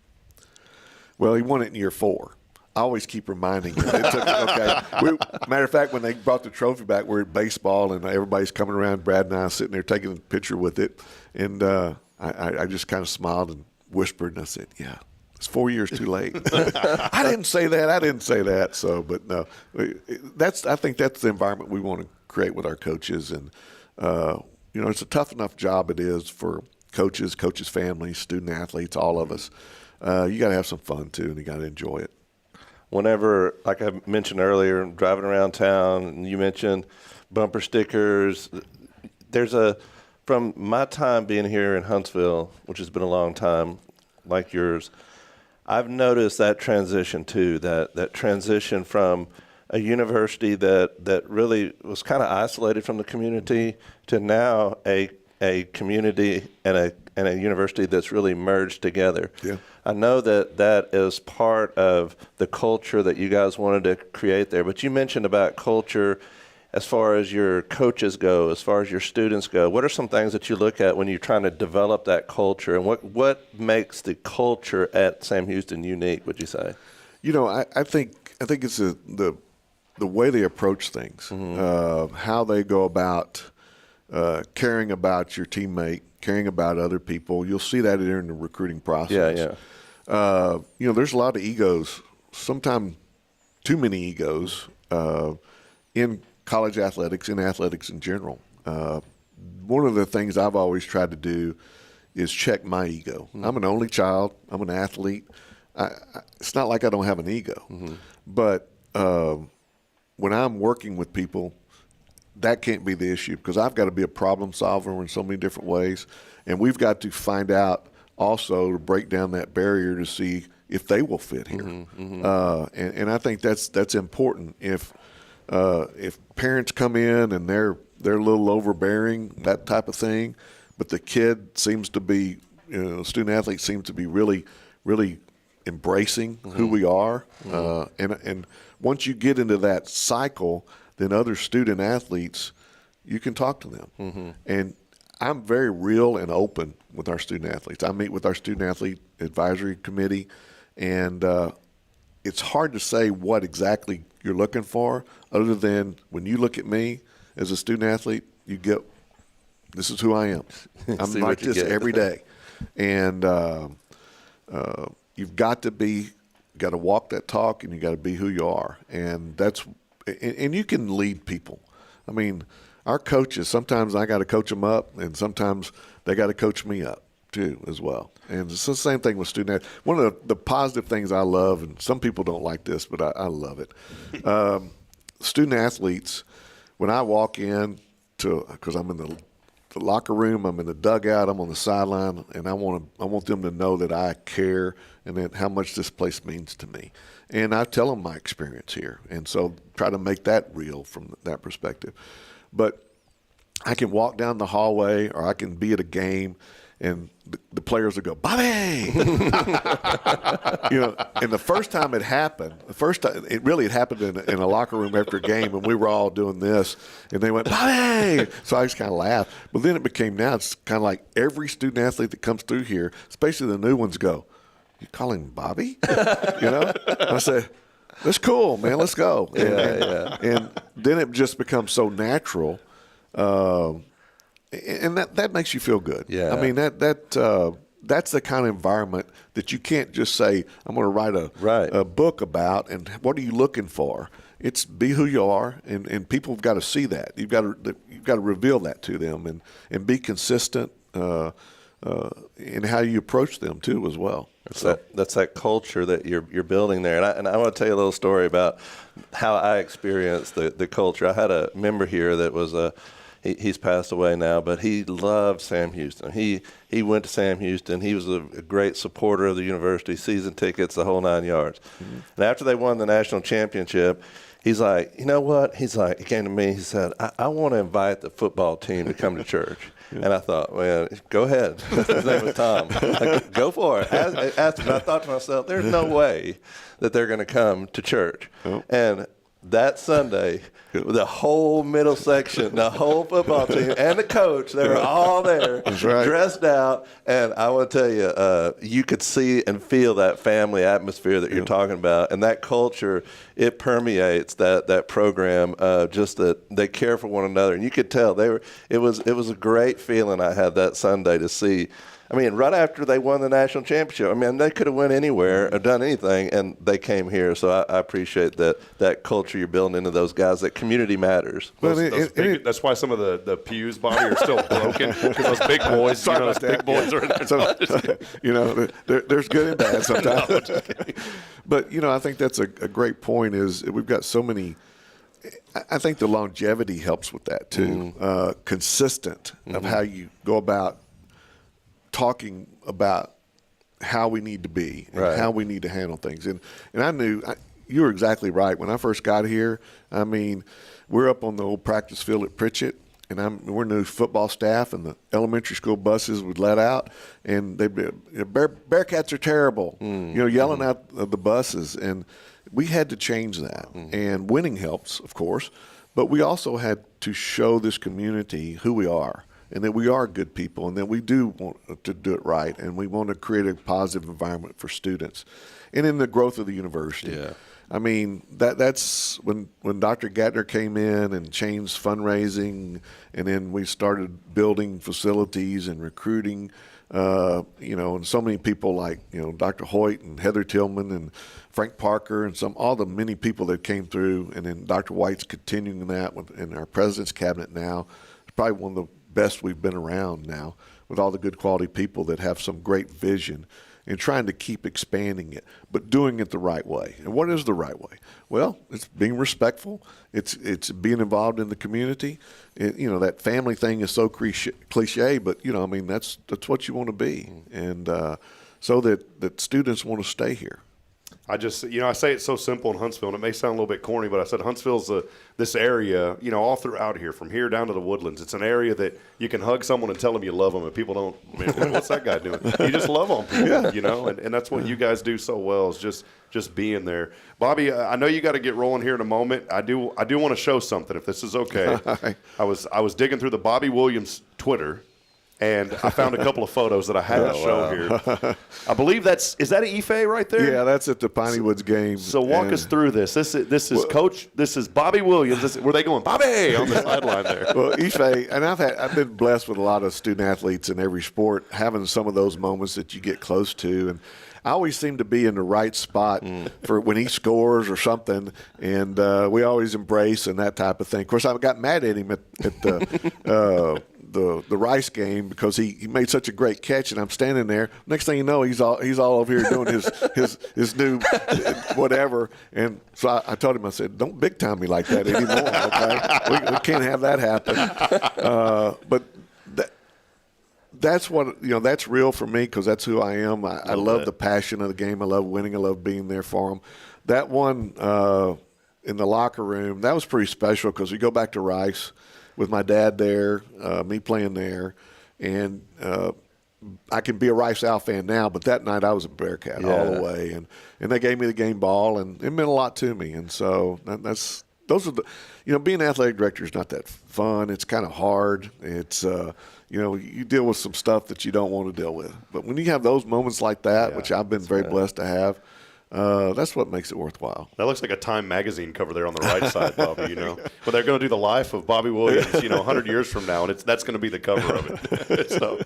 Well, he won it in year 4. I always keep reminding him. Matter of fact, when they brought the trophy back, we're at baseball, and everybody's coming around. Brad and I sitting there taking a picture with it, and I just kind of smiled and whispered, and I said, "Yeah, it's 4 years too late." I didn't say that. So, but no, I think that's the environment we want to create with our coaches, and it's a tough enough job it is for coaches, families, student athletes, all of us. You got to have some fun too, and you got to enjoy it. Whenever, like I mentioned earlier, driving around town, and you mentioned bumper stickers, from my time being here in Huntsville, which has been a long time, like yours, I've noticed that transition too, that transition from a university that really was kind of isolated from the community to now a community and a university that's really merged together. Yeah. I know that is part of the culture that you guys wanted to create there, but you mentioned about culture as far as your coaches go, as far as your students go. What are some things that you look at when you're trying to develop that culture, and what makes the culture at Sam Houston unique, would you say? I think it's the way they approach things, how they go about caring about your teammate, caring about other people. You'll see that during the recruiting process. Yeah. There's a lot of egos, sometimes too many egos in college athletics, in athletics in general. One of the things I've always tried to do is check my ego. I'm an only child. I'm an athlete. It's not like I don't have an ego. But when I'm working with people, that can't be the issue because I've got to be a problem solver in so many different ways. And we've got to find out also to break down that barrier to see if they will fit here. And I think that's important. If parents come in and they're a little overbearing, that type of thing, but the kid seems to be, student athlete seems to be really, really embracing who we are. And once you get into that cycle, then other student athletes, you can talk to them. And I'm very real and open with our student athletes. I meet with our student athlete advisory committee, and it's hard to say what exactly you're looking for other than when you look at me as a student athlete, you get This is who I am. I'm See like what you this get. every day. And you've got to walk that talk, and you got to be who you are. And and you can lead people. I mean, our coaches, sometimes I got to coach them up, and sometimes they got to coach me up too as well. And it's the same thing with student athletes. One of the positive things I love, and some people don't like this, but I love it. Student athletes, when I walk in because I'm in the locker room, I'm in the dugout, I'm on the sideline, and I want them to know that I care and that how much this place means to me. And I tell them my experience here, and so try to make that real from that perspective. But I can walk down the hallway, or I can be at a game, and the players will go, Bobby! You know, and the first time it happened, it really happened in a locker room after a game, and we were all doing this, and they went, Bobby! So I just kind of laughed. But then it became, now it's kind of like every student athlete that comes through here, especially the new ones, go, you call him Bobby? You know? I said, that's cool, man, let's go. And then it just becomes so natural. And that makes you feel good. Yeah. I mean, that's the kind of environment that you can't just say, I'm going to write a book about, and what are you looking for? It's be who you are, and people have got to see that. You've got to reveal that to them, and be consistent in how you approach them too as well. That's that culture that you're building there. And I want to tell you a little story about how I experienced the culture. I had a member here that was he's passed away now, but he loved Sam Houston. He went to Sam Houston. He was a great supporter of the university, season tickets, the whole 9 yards. Mm-hmm. And after they won the national championship, he's like, you know what? He's like, he came to me, he said, I want to invite the football team to come to church. And I thought, well, go ahead. His name was Tom. Like, go for it. Ask him. I thought to myself, there's no way that they're going to come to church. Oh. And that Sunday, the whole middle section, the whole football team, and the coach, they were all there, dressed out. And I want to tell you, you could see and feel that family atmosphere that you're talking about. And that culture, it permeates that program, just that they care for one another. And you could tell it was a great feeling I had that Sunday to see. I mean, right after they won the national championship, I mean, they could have went anywhere or done anything, and they came here. So I appreciate that culture you're building into those guys. That community matters. That's why some of the pews, Bobby, are still broken, because those big boys, big boys are in there. So, there's good and bad sometimes. But, I think that's a great point is we've got so many. I think the longevity helps with that, too. Consistent of how you go about talking about how we need to be and how we need to handle things. And I knew you were exactly right. When I first got here, I mean, we're up on the old practice field at Pritchett, and we're new football staff, and the elementary school buses would let out, and they'd be, Bearcats are terrible, yelling out the buses. And we had to change that. And winning helps, of course, but we also had to show this community who we are. And that we are good people, and that we do want to do it right, and we want to create a positive environment for students, and in the growth of the university. Yeah. I mean, that's when Dr. Gatner came in and changed fundraising, and then we started building facilities and recruiting, and so many people like, Dr. Hoyt and Heather Tillman and Frank Parker and all the many people that came through, and then Dr. White's continuing that in our president's cabinet now. It's probably one of the best we've been around now, with all the good quality people that have some great vision and trying to keep expanding it, but doing it the right way. And what is the right way? Well, it's being respectful. It's being involved in the community. That family thing is so cliche, but that's what you want to be, and so that students want to stay here. I just, I say it's so simple in Huntsville, and it may sound a little bit corny, but I said Huntsville's this area, all throughout here, from here down to the Woodlands. It's an area that you can hug someone and tell them you love them, and people don't, man, what's that guy doing? You just love on people, and that's what you guys do so well, is just being there. Bobby, I know you got to get rolling here in a moment. I do want to show something, if this is okay. I was digging through the Bobby Williams Twitter, And I found a couple of photos that I had to show here. I believe is that an Ife right there? Yeah, that's at the Piney Woods game. So walk us through this. This is Coach. This is Bobby Williams. Were they going Bobby on the sideline there? Well, Ife, and I've been blessed with a lot of student athletes in every sport, having some of those moments that you get close to, and I always seem to be in the right spot for when he scores or something, and we always embrace and that type of thing. Of course, I got mad at him at the Rice game because he made such a great catch, and I'm standing there. Next thing you know, he's all over here doing his new whatever. And so I told him, I said, don't big time me like that anymore. Okay, we can't have that happen. But that's what that's real for me because that's who I am. I love the passion of the game. I love winning. I love being there for them. That one in the locker room, that was pretty special because we go back to Rice with my dad there, me playing there, and I can be a Rice Owl fan now, but that night I was a Bearcat all the way, and they gave me the game ball, and it meant a lot to me, and so those are the, being an athletic director is not that fun. It's kind of hard. It's you deal with some stuff that you don't want to deal with, but when you have those moments like that, which I've been very blessed to have. That's what makes it worthwhile. That looks like a Time magazine cover there on the right side, Bobby. But they're going to do the life of Bobby Williams, 100 years from now, and that's going to be the cover of it. So,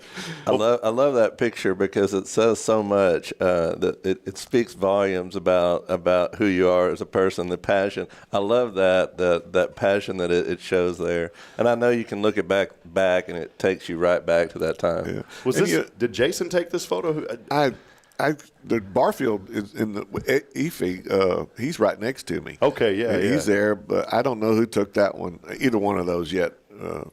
I love that picture because it says so much. That it speaks volumes about who you are as a person, the passion. I love that passion that it shows there, and I know you can look it back, and it takes you right back to that time. Yeah. Did Jason take this photo? The Barfield is in the Ife. He's right next to me. Okay, yeah, he's there, but I don't know who took that one. Either one of those yet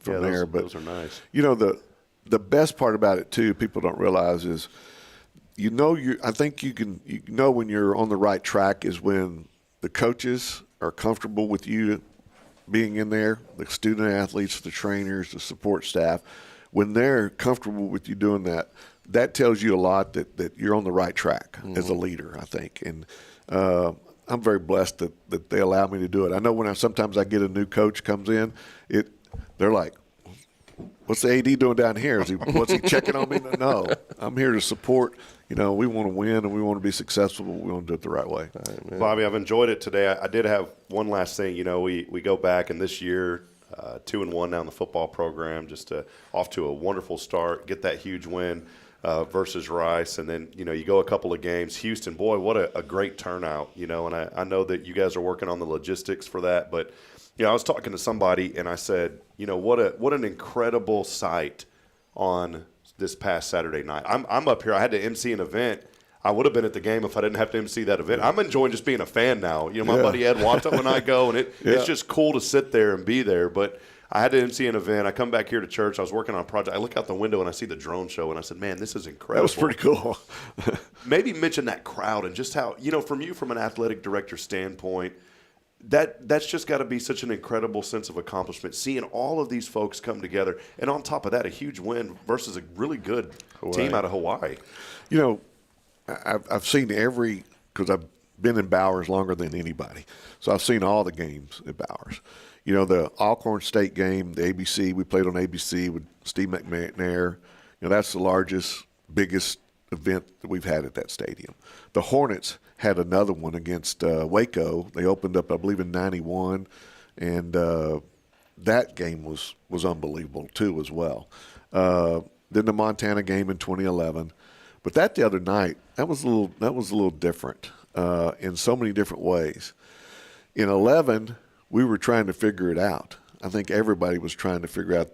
from there. But those are nice. The best part about it too, people don't realize is, I think you know when you're on the right track is when the coaches are comfortable with you being in there, the student athletes, the trainers, the support staff, when they're comfortable with you doing that. That tells you a lot that you're on the right track as a leader, I think. And I'm very blessed that they allow me to do it. I know when sometimes I get a new coach comes in, they're like, what's the AD doing down here? What's he checking on me? No, I'm here to support. We want to win and we want to be successful, but we want to do it the right way. Right, Bobby, I've enjoyed it today. I did have one last thing. We go back, and this year, 2-1 now in the football program, just off to a wonderful start, get that huge win. Versus Rice, and then you go a couple of games. Houston, boy, what a great turnout, and I know that you guys are working on the logistics for that. But I was talking to somebody, and I said, what an incredible sight on this past Saturday night. I'm up here. I had to MC an event. I would have been at the game if I didn't have to MC that event. I'm enjoying just being a fan now. My buddy Ed Wanta when I go, and it's just cool to sit there and be there. But I had to MC an event. I come back here to church. I was working on a project. I look out the window and I see the drone show, and I said, man, this is incredible. That was pretty cool. Maybe mention that crowd and just how, from an athletic director standpoint, that's just got to be such an incredible sense of accomplishment, seeing all of these folks come together. And on top of that, a huge win versus a really good team out of Hawaii. I've seen because I've been in Bowers longer than anybody. So I've seen all the games at Bowers. The Alcorn State game, the ABC, we played on ABC with Steve McNair. That's the largest, biggest event that we've had at that stadium. The Hornets had another one against Waco. They opened up, I believe, in 91, and that game was unbelievable too as well. Then the Montana game in 2011. But the other night, that was a little different in so many different ways. In 11, we were trying to figure it out. I think everybody was trying to figure out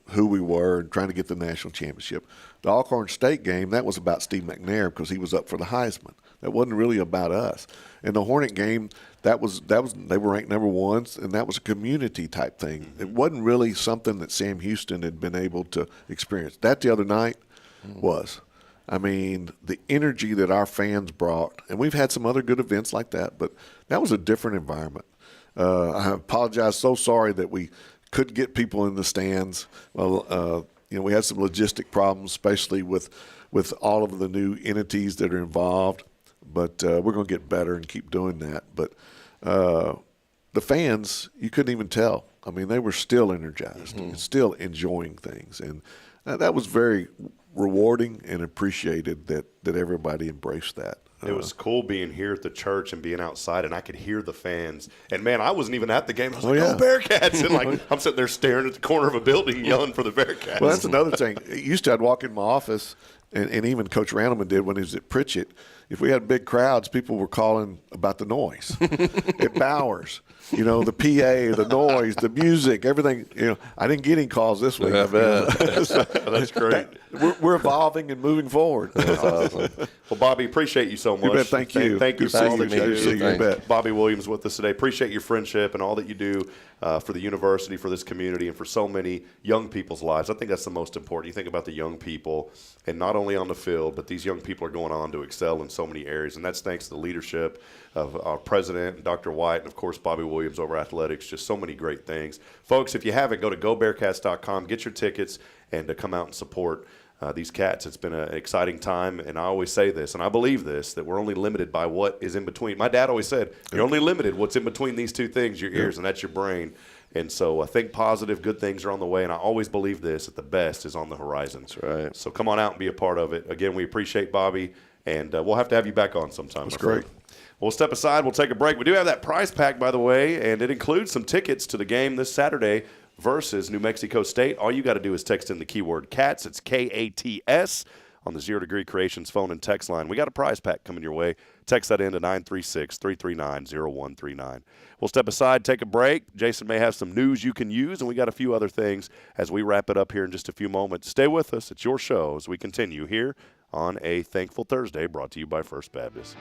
who we were and trying to get the national championship. The Alcorn State game, that was about Steve McNair because he was up for the Heisman. That wasn't really about us. And the Hornet game, they were ranked number one, and that was a community type thing. It wasn't really something that Sam Houston had been able to experience. That the other night was. I mean, the energy that our fans brought, and we've had some other good events like that, but that was a different environment. I apologize. So sorry that we couldn't get people in the stands. Well, we had some logistic problems, especially with all of the new entities that are involved. But we're going to get better and keep doing that. But the fans, you couldn't even tell. I mean, they were still energized and still enjoying things. And that was very rewarding and appreciated that everybody embraced that. It was cool being here at the church and being outside, and I could hear the fans. And, man, I wasn't even at the game. I was like, "Go Bearcats!" And, like, I'm sitting there staring at the corner of a building yelling for the Bearcats. Well, that's another thing. Used to, I'd walk in my office, and even Coach Randleman did when he was at Pritchett. If we had big crowds, people were calling about the noise. At Bowers, the PA, the noise, the music, everything. I didn't get any calls this week. That's great. We're evolving and moving forward. That's awesome. Well, Bobby, appreciate you so much. You bet, thank you. Thank you Good for all seeing that you, you Good to see do. you, bet. Bobby Williams with us today. Appreciate your friendship and all that you do for the university, for this community, and for so many young people's lives. I think that's the most important. You think about the young people, and not only on the field, but these young people are going on to excel in so many areas, and that's thanks to the leadership of our president, Dr. White, and, of course, Bobby Williams over athletics. Just so many great things. Folks, if you haven't, go to gobearcats.com, get your tickets, and come out and support these Cats. It's been an exciting time, and I always say this, and I believe this, that we're only limited by what is in between. My dad always said, you're only limited what's in between these two things, your ears, and that's your brain. And so I think positive, good things are on the way, and I always believe this, that the best is on the horizon. That's right. So come on out and be a part of it. Again, we appreciate Bobby, and we'll have to have you back on sometime. That's great. We'll step aside. We'll take a break. We do have that prize pack, by the way, and it includes some tickets to the game this Saturday versus New Mexico State. All you got to do is text in the keyword CATS. It's KATS on the 0 Degree Creations phone and text line. We got a prize pack coming your way. Text that in to 936-339-0139. We'll step aside, take a break. Jason may have some news you can use, and we got a few other things as we wrap it up here in just a few moments. Stay with us. It's your show as we continue here on a Thankful Thursday brought to you by First Baptist.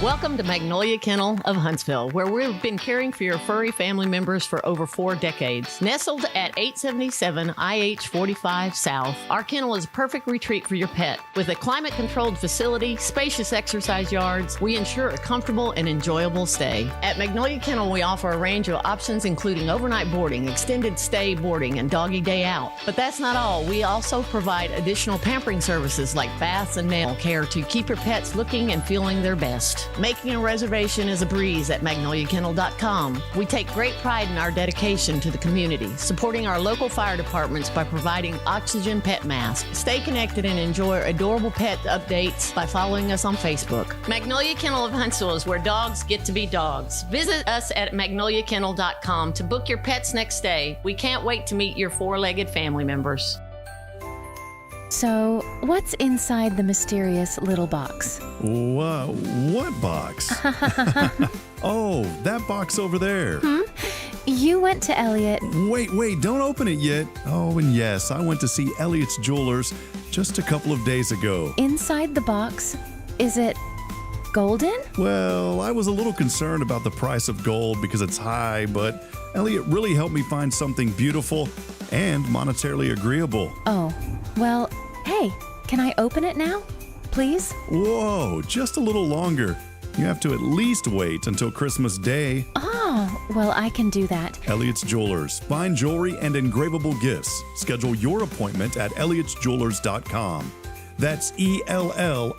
Welcome to Magnolia Kennel of Huntsville, where we've been caring for your furry family members for over 4 decades. Nestled at 877 IH 45 South, our kennel is a perfect retreat for your pet. With a climate-controlled facility, spacious exercise yards, we ensure a comfortable and enjoyable stay. At Magnolia Kennel, we offer a range of options including overnight boarding, extended stay boarding, and doggy day out. But that's not all. We also provide additional pampering services like baths and nail care to keep your pets looking and feeling their best. Making a reservation is a breeze at magnoliakennel.com. We take great pride in our dedication to the community, supporting our local fire departments by providing oxygen pet masks. Stay connected and enjoy adorable pet updates by following us on Facebook. Magnolia Kennel of Huntsville is where dogs get to be dogs. Visit us at magnoliakennel.com to book your pet's next stay. We can't wait to meet your 4-legged family members. So, what's inside the mysterious little box? Whoa, what box? Oh, that box over there. You went to Elliot. Wait, don't open it yet. Oh, and yes, I went to see Elliot's Jewelers just a couple of days ago. Inside the box, is it golden? Well, I was a little concerned about the price of gold because it's high, but Elliot really helped me find something beautiful and monetarily agreeable. Oh, well, hey, can I open it now? Please? Whoa, just a little longer. You have to at least wait until Christmas Day. Oh, well, I can do that. Elliot's Jewelers. Fine jewelry and engravable gifts. Schedule your appointment at elliotsjewelers.com. That's ELLIOTTS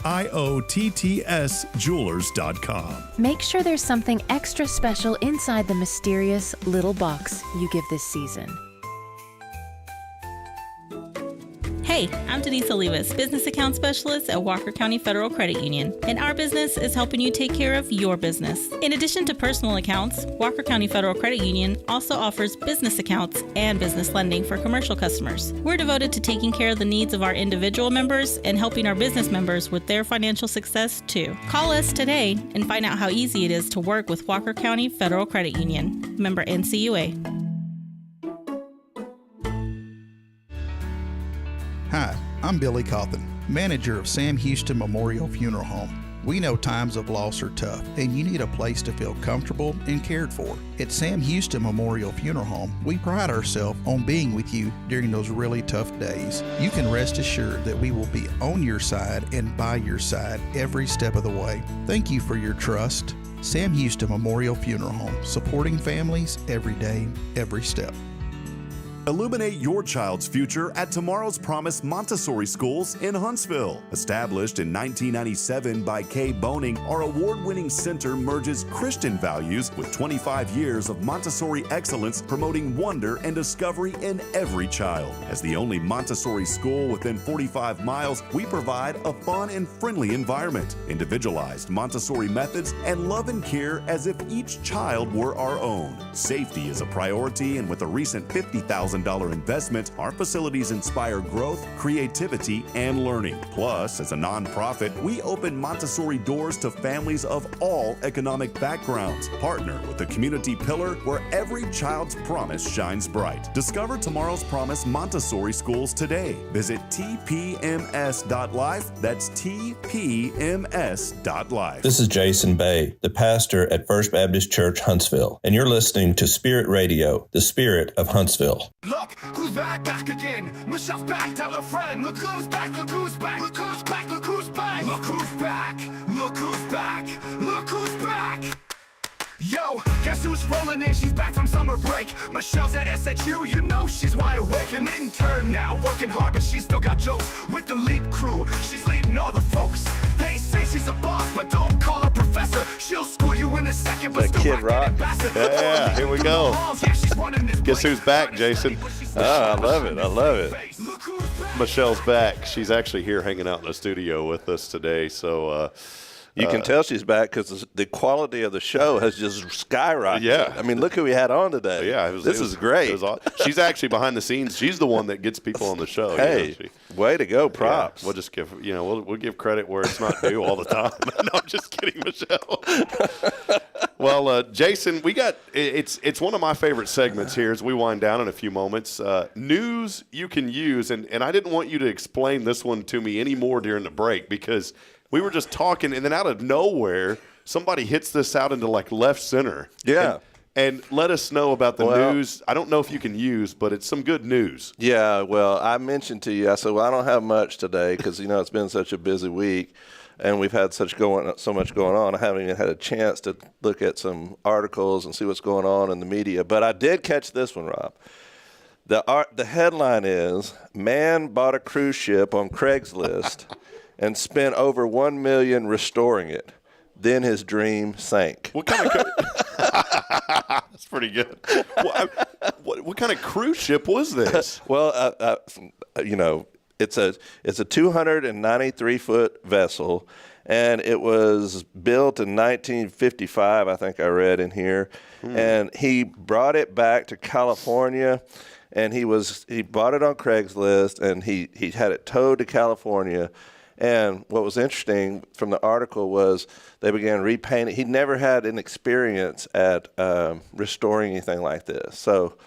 Jewelers.com. Make sure there's something extra special inside the mysterious little box you give this season. Hey, I'm Denise Olivas, Business Account Specialist at Walker County Federal Credit Union, and our business is helping you take care of your business. In addition to personal accounts, Walker County Federal Credit Union also offers business accounts and business lending for commercial customers. We're devoted to taking care of the needs of our individual members and helping our business members with their financial success too. Call us today and find out how easy it is to work with Walker County Federal Credit Union. Member NCUA. Hi, I'm Billy Cawthon, manager of Sam Houston Memorial Funeral Home. We know times of loss are tough, and you need a place to feel comfortable and cared for. At Sam Houston Memorial Funeral Home, we pride ourselves on being with you during those really tough days. You can rest assured that we will be on your side and by your side every step of the way. Thank you for your trust. Sam Houston Memorial Funeral Home, supporting families every day, every step. Illuminate your child's future at Tomorrow's Promise Montessori Schools in Huntsville. Established in 1997 by Kay Boning, our award-winning center merges Christian values with 25 years of Montessori excellence, promoting wonder and discovery in every child. As the only Montessori school within 45 miles, we provide a fun and friendly environment, individualized Montessori methods, and love and care as if each child were our own. Safety is a priority, and with a recent $50,000 investment, our facilities inspire growth, creativity, and learning. Plus, as a nonprofit, we open Montessori doors to families of all economic backgrounds. Partner with the community pillar where every child's promise shines bright. Discover Tomorrow's Promise Montessori Schools today. Visit tpms.life. That's tpms.life. This is Jason Bay, the pastor at First Baptist Church, Huntsville, and you're listening to Spirit Radio, the spirit of Huntsville. Look who's back again. Michelle's back, tell a friend. Look who's back, look who's back, look who's back, look who's back. Look who's back, look who's back, look who's back. Yo, guess who's rolling in? She's back from summer break. Michelle's at SHU, you know she's wide awake. An intern now, working hard, but she still got jokes. With the lead crew, she's leading all the folks. They say she's a boss, but don't call her professor. She'll school you in a second, but still Kid Rock. Yeah, here we go. Guess who's back, Jason? I love it. I love it. Michelle's back. She's actually here hanging out in the studio with us today. So you can tell she's back because the quality of the show has just skyrocketed. Yeah. I mean, look who we had on today. Yeah, this is great. She's actually behind the scenes. She's the one that gets people on the show. Hey, way to go. Props. Yeah, we'll just give, we'll give credit where it's not due all the time. No, I'm just kidding, Michelle. Well, Jason, we got it's one of my favorite segments here as we wind down in a few moments. News you can use, and I didn't want you to explain this one to me anymore during the break because we were just talking, and then out of nowhere, somebody hits this out into like left center. Yeah. And let us know about the news. I don't know if you can use, but it's some good news. Yeah, well, I mentioned to you, I said, well, I don't have much today because, it's been such a busy week. And we've had so much going on. I haven't even had a chance to look at some articles and see what's going on in the media. But I did catch this one, Rob. The headline is, man bought a cruise ship on Craigslist and spent over $1 million restoring it. Then his dream sank. What kind of That's pretty good. What kind of cruise ship was this? Well, it's a 293-foot vessel, and it was built in 1955, I think I read in here. And he brought it back to California, and he bought it on Craigslist, and he had it towed to California. And what was interesting from the article was they began repainting. He'd never had an experience at restoring anything like this. So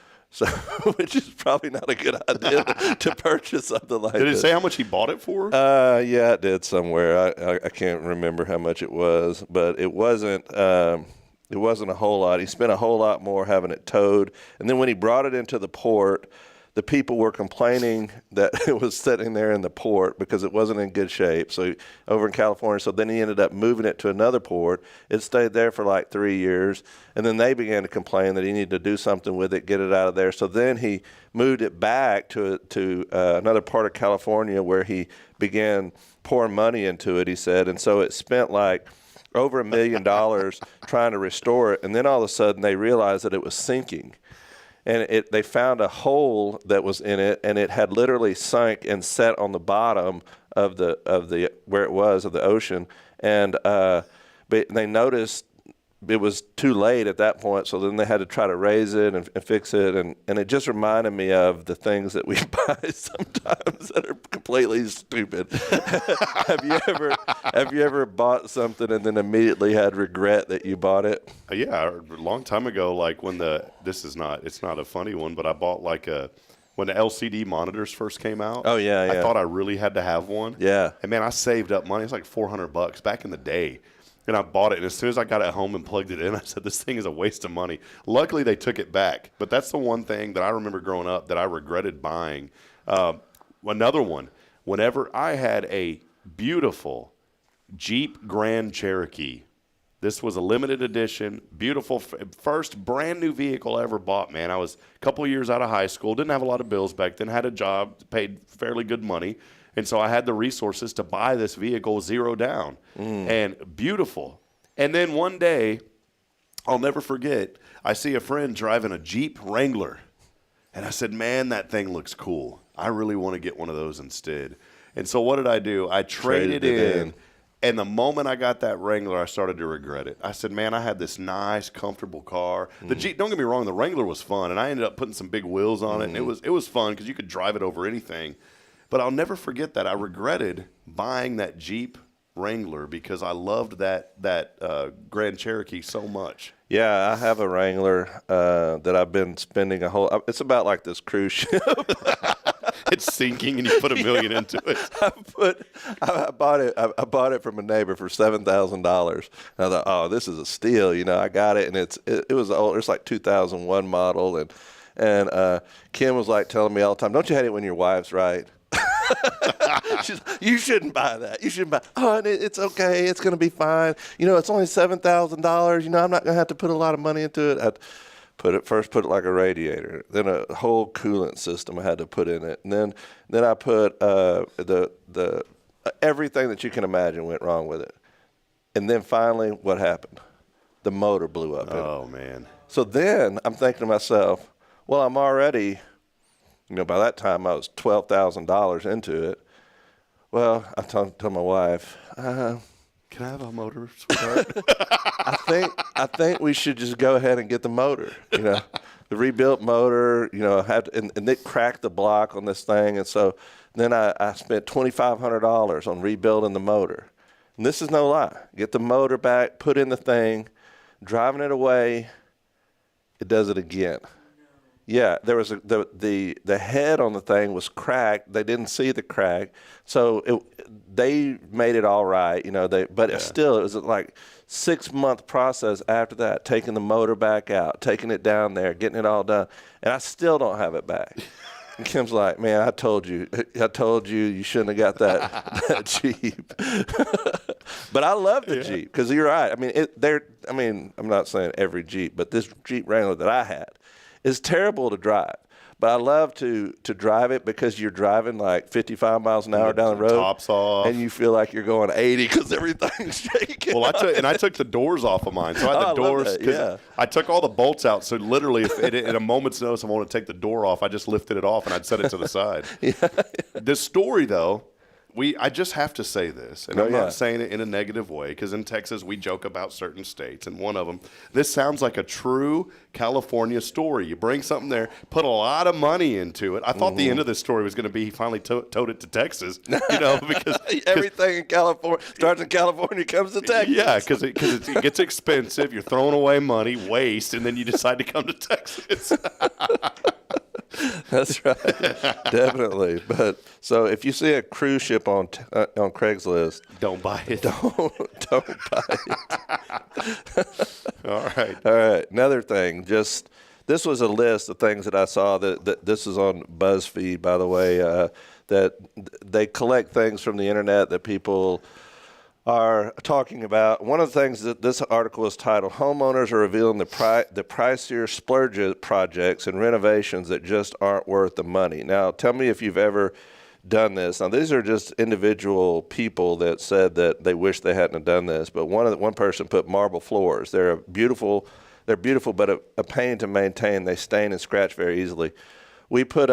which is probably not a good idea to purchase something like this. Did it say how much he bought it for? Yeah, it did somewhere. I can't remember how much it was, but it wasn't a whole lot. He spent a whole lot more having it towed. And then when he brought it into the port, the people were complaining that it was sitting there in the port because it wasn't in good shape. So over in California, so then he ended up moving it to another port. It stayed there for like 3 years, and then they began to complain that he needed to do something with it, get it out of there. So then he moved it back to another part of California where he began pouring money into it, he said. And so it spent like over $1 million trying to restore it, and then all of a sudden they realized that it was sinking. And they found a hole that was in it, and it had literally sunk and set on the bottom of the where it was of the ocean. And but they noticed it was too late at that point, so then they had to try to raise it and fix it. And it just reminded me of the things that we buy sometimes that are completely stupid. Have you ever bought something and then immediately had regret that you bought it? Yeah, a long time ago, like when it's not a funny one, but I bought when the LCD monitors first came out. Oh, yeah. I thought I really had to have one. Yeah. And man, I saved up money. It's like $400 back in the day. And I bought it, and as soon as I got it home and plugged it in, I said, this thing is a waste of money. Luckily, they took it back. But that's the one thing that I remember growing up that I regretted buying. Another one, whenever I had a beautiful Jeep Grand Cherokee, this was a limited edition, beautiful, first brand new vehicle I ever bought, man. I was a couple of years out of high school, didn't have a lot of bills back then, had a job, paid fairly good money. And so I had the resources to buy this vehicle zero down and beautiful. And then one day, I'll never forget, I see a friend driving a Jeep Wrangler. And I said, man, that thing looks cool. I really want to get one of those instead. And so what did I do? I traded it in. And the moment I got that Wrangler, I started to regret it. I said, man, I had this nice, comfortable car. The Jeep, don't get me wrong, the Wrangler was fun. And I ended up putting some big wheels on it. And it was fun because you could drive it over anything. But I'll never forget that. I regretted buying that Jeep Wrangler because I loved that Grand Cherokee so much. Yeah, I have a Wrangler that I've been spending it's about like this cruise ship. It's sinking and you put $1 million into it. I bought it from a neighbor for $7,000. And I thought, oh, this is a steal. I got it, and it was old. It's like 2001 model, and Kim was like telling me all the time, don't you hate it when your wife's right? You shouldn't buy that. You shouldn't buy. Oh, and it's okay. It's going to be fine. It's only $7,000. I'm not going to have to put a lot of money into it. I put it like a radiator, then a whole coolant system I had to put in it, and then I put the everything that you can imagine went wrong with it, and then finally, what happened? The motor blew up. Oh man! So then I'm thinking to myself, well, I'm already. By that time I was $12,000 into it. Well, I told my wife, "Can I have a motor, sweetheart?" I think we should just go ahead and get the motor. The rebuilt motor. And it cracked the block on this thing, and so then I spent $2,500 on rebuilding the motor. And this is no lie. Get the motor back, put in the thing, driving it away. It does it again. Yeah, there was the head on the thing was cracked. They didn't see the crack, so they made it all right, But it was like 6-month process after that, taking the motor back out, taking it down there, getting it all done, and I still don't have it back. And Kim's like, man, I told you you shouldn't have got that Jeep. But I love the Jeep because you're right. I'm not saying every Jeep, but this Jeep Wrangler that I had. It's terrible to drive, but I love to drive it because you're driving like 55 miles an hour down the road, tops off, and you feel like you're going 80 because everything's shaking. Well, I took the doors off of mine, so I had the doors. I took all the bolts out, so literally, if at a moment's notice I want to take the door off, I just lifted it off and I'd set it to the side. This story, though. I just have to say this, and I'm not saying it in a negative way, because in Texas we joke about certain states, and one of them, this sounds like a true California story. You bring something there, put a lot of money into it. I thought the end of this story was going to be he finally towed it to Texas, because everything in California starts in California, comes to Texas. Yeah, because it gets expensive. You're throwing away money, waste, and then you decide to come to Texas. That's right, definitely. But so if you see a cruise ship on Craigslist, don't buy it. Don't buy it. All right. All right. Another thing, just this was a list of things that I saw that this is on BuzzFeed, by the way, that they collect things from the internet that people are talking about. One of the things that this article is titled, Homeowners Are Revealing the Pricier Splurge Projects and Renovations That Just Aren't Worth the Money. Now, tell me if you've ever done this. Now, these are just individual people that said that they wish they hadn't done this, but one person put marble floors. They're beautiful, but a pain to maintain. They stain and scratch very easily. We put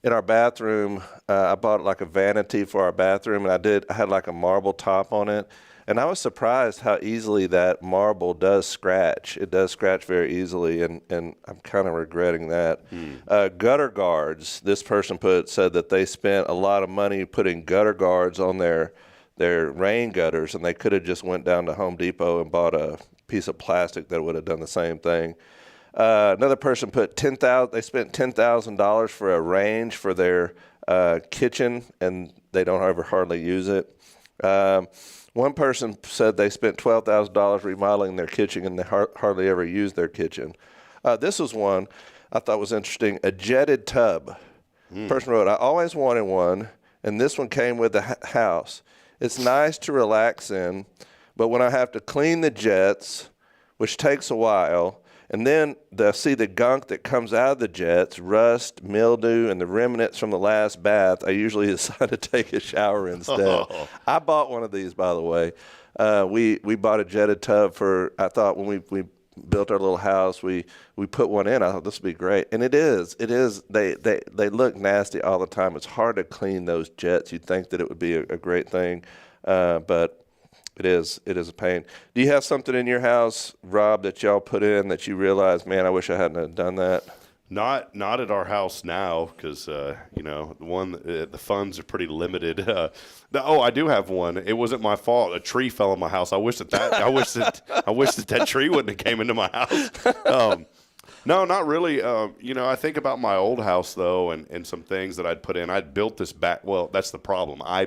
in our bathroom, I bought like a vanity for our bathroom, and I had like a marble top on it. And I was surprised how easily that marble does scratch. It does scratch very easily, and I'm kind of regretting that. Gutter guards, this person said that they spent a lot of money putting gutter guards on their rain gutters, and they could have just went down to Home Depot and bought a piece of plastic that would have done the same thing. Another person put they spent $10,000 for a range for their kitchen, and they don't ever hardly use it. One person said they spent $12,000 remodeling their kitchen, and they hardly ever use their kitchen. This was one I thought was interesting, a jetted tub. Person wrote, I always wanted one, and this one came with the house. It's nice to relax in, but when I have to clean the jets, which takes a while, and then see the gunk that comes out of the jets, rust, mildew, and the remnants from the last bath, I usually decide to take a shower instead. I bought one of these, by the way. We bought a jetted tub I thought when we built our little house, we put one in. I thought this would be great. And it is. They look nasty all the time. It's hard to clean those jets. You'd think that it would be a great thing, but it is a pain. Do you have something in your house, Rob, that y'all put in that you realize, man, I wish I hadn't have done that? Not at our house now, because the funds are pretty limited. I do have one. It wasn't my fault. A tree fell on my house. I wish that tree wouldn't have came into my house. No, not really. I think about my old house though, and some things that I'd put in. I'd built this back. Well, that's the problem. I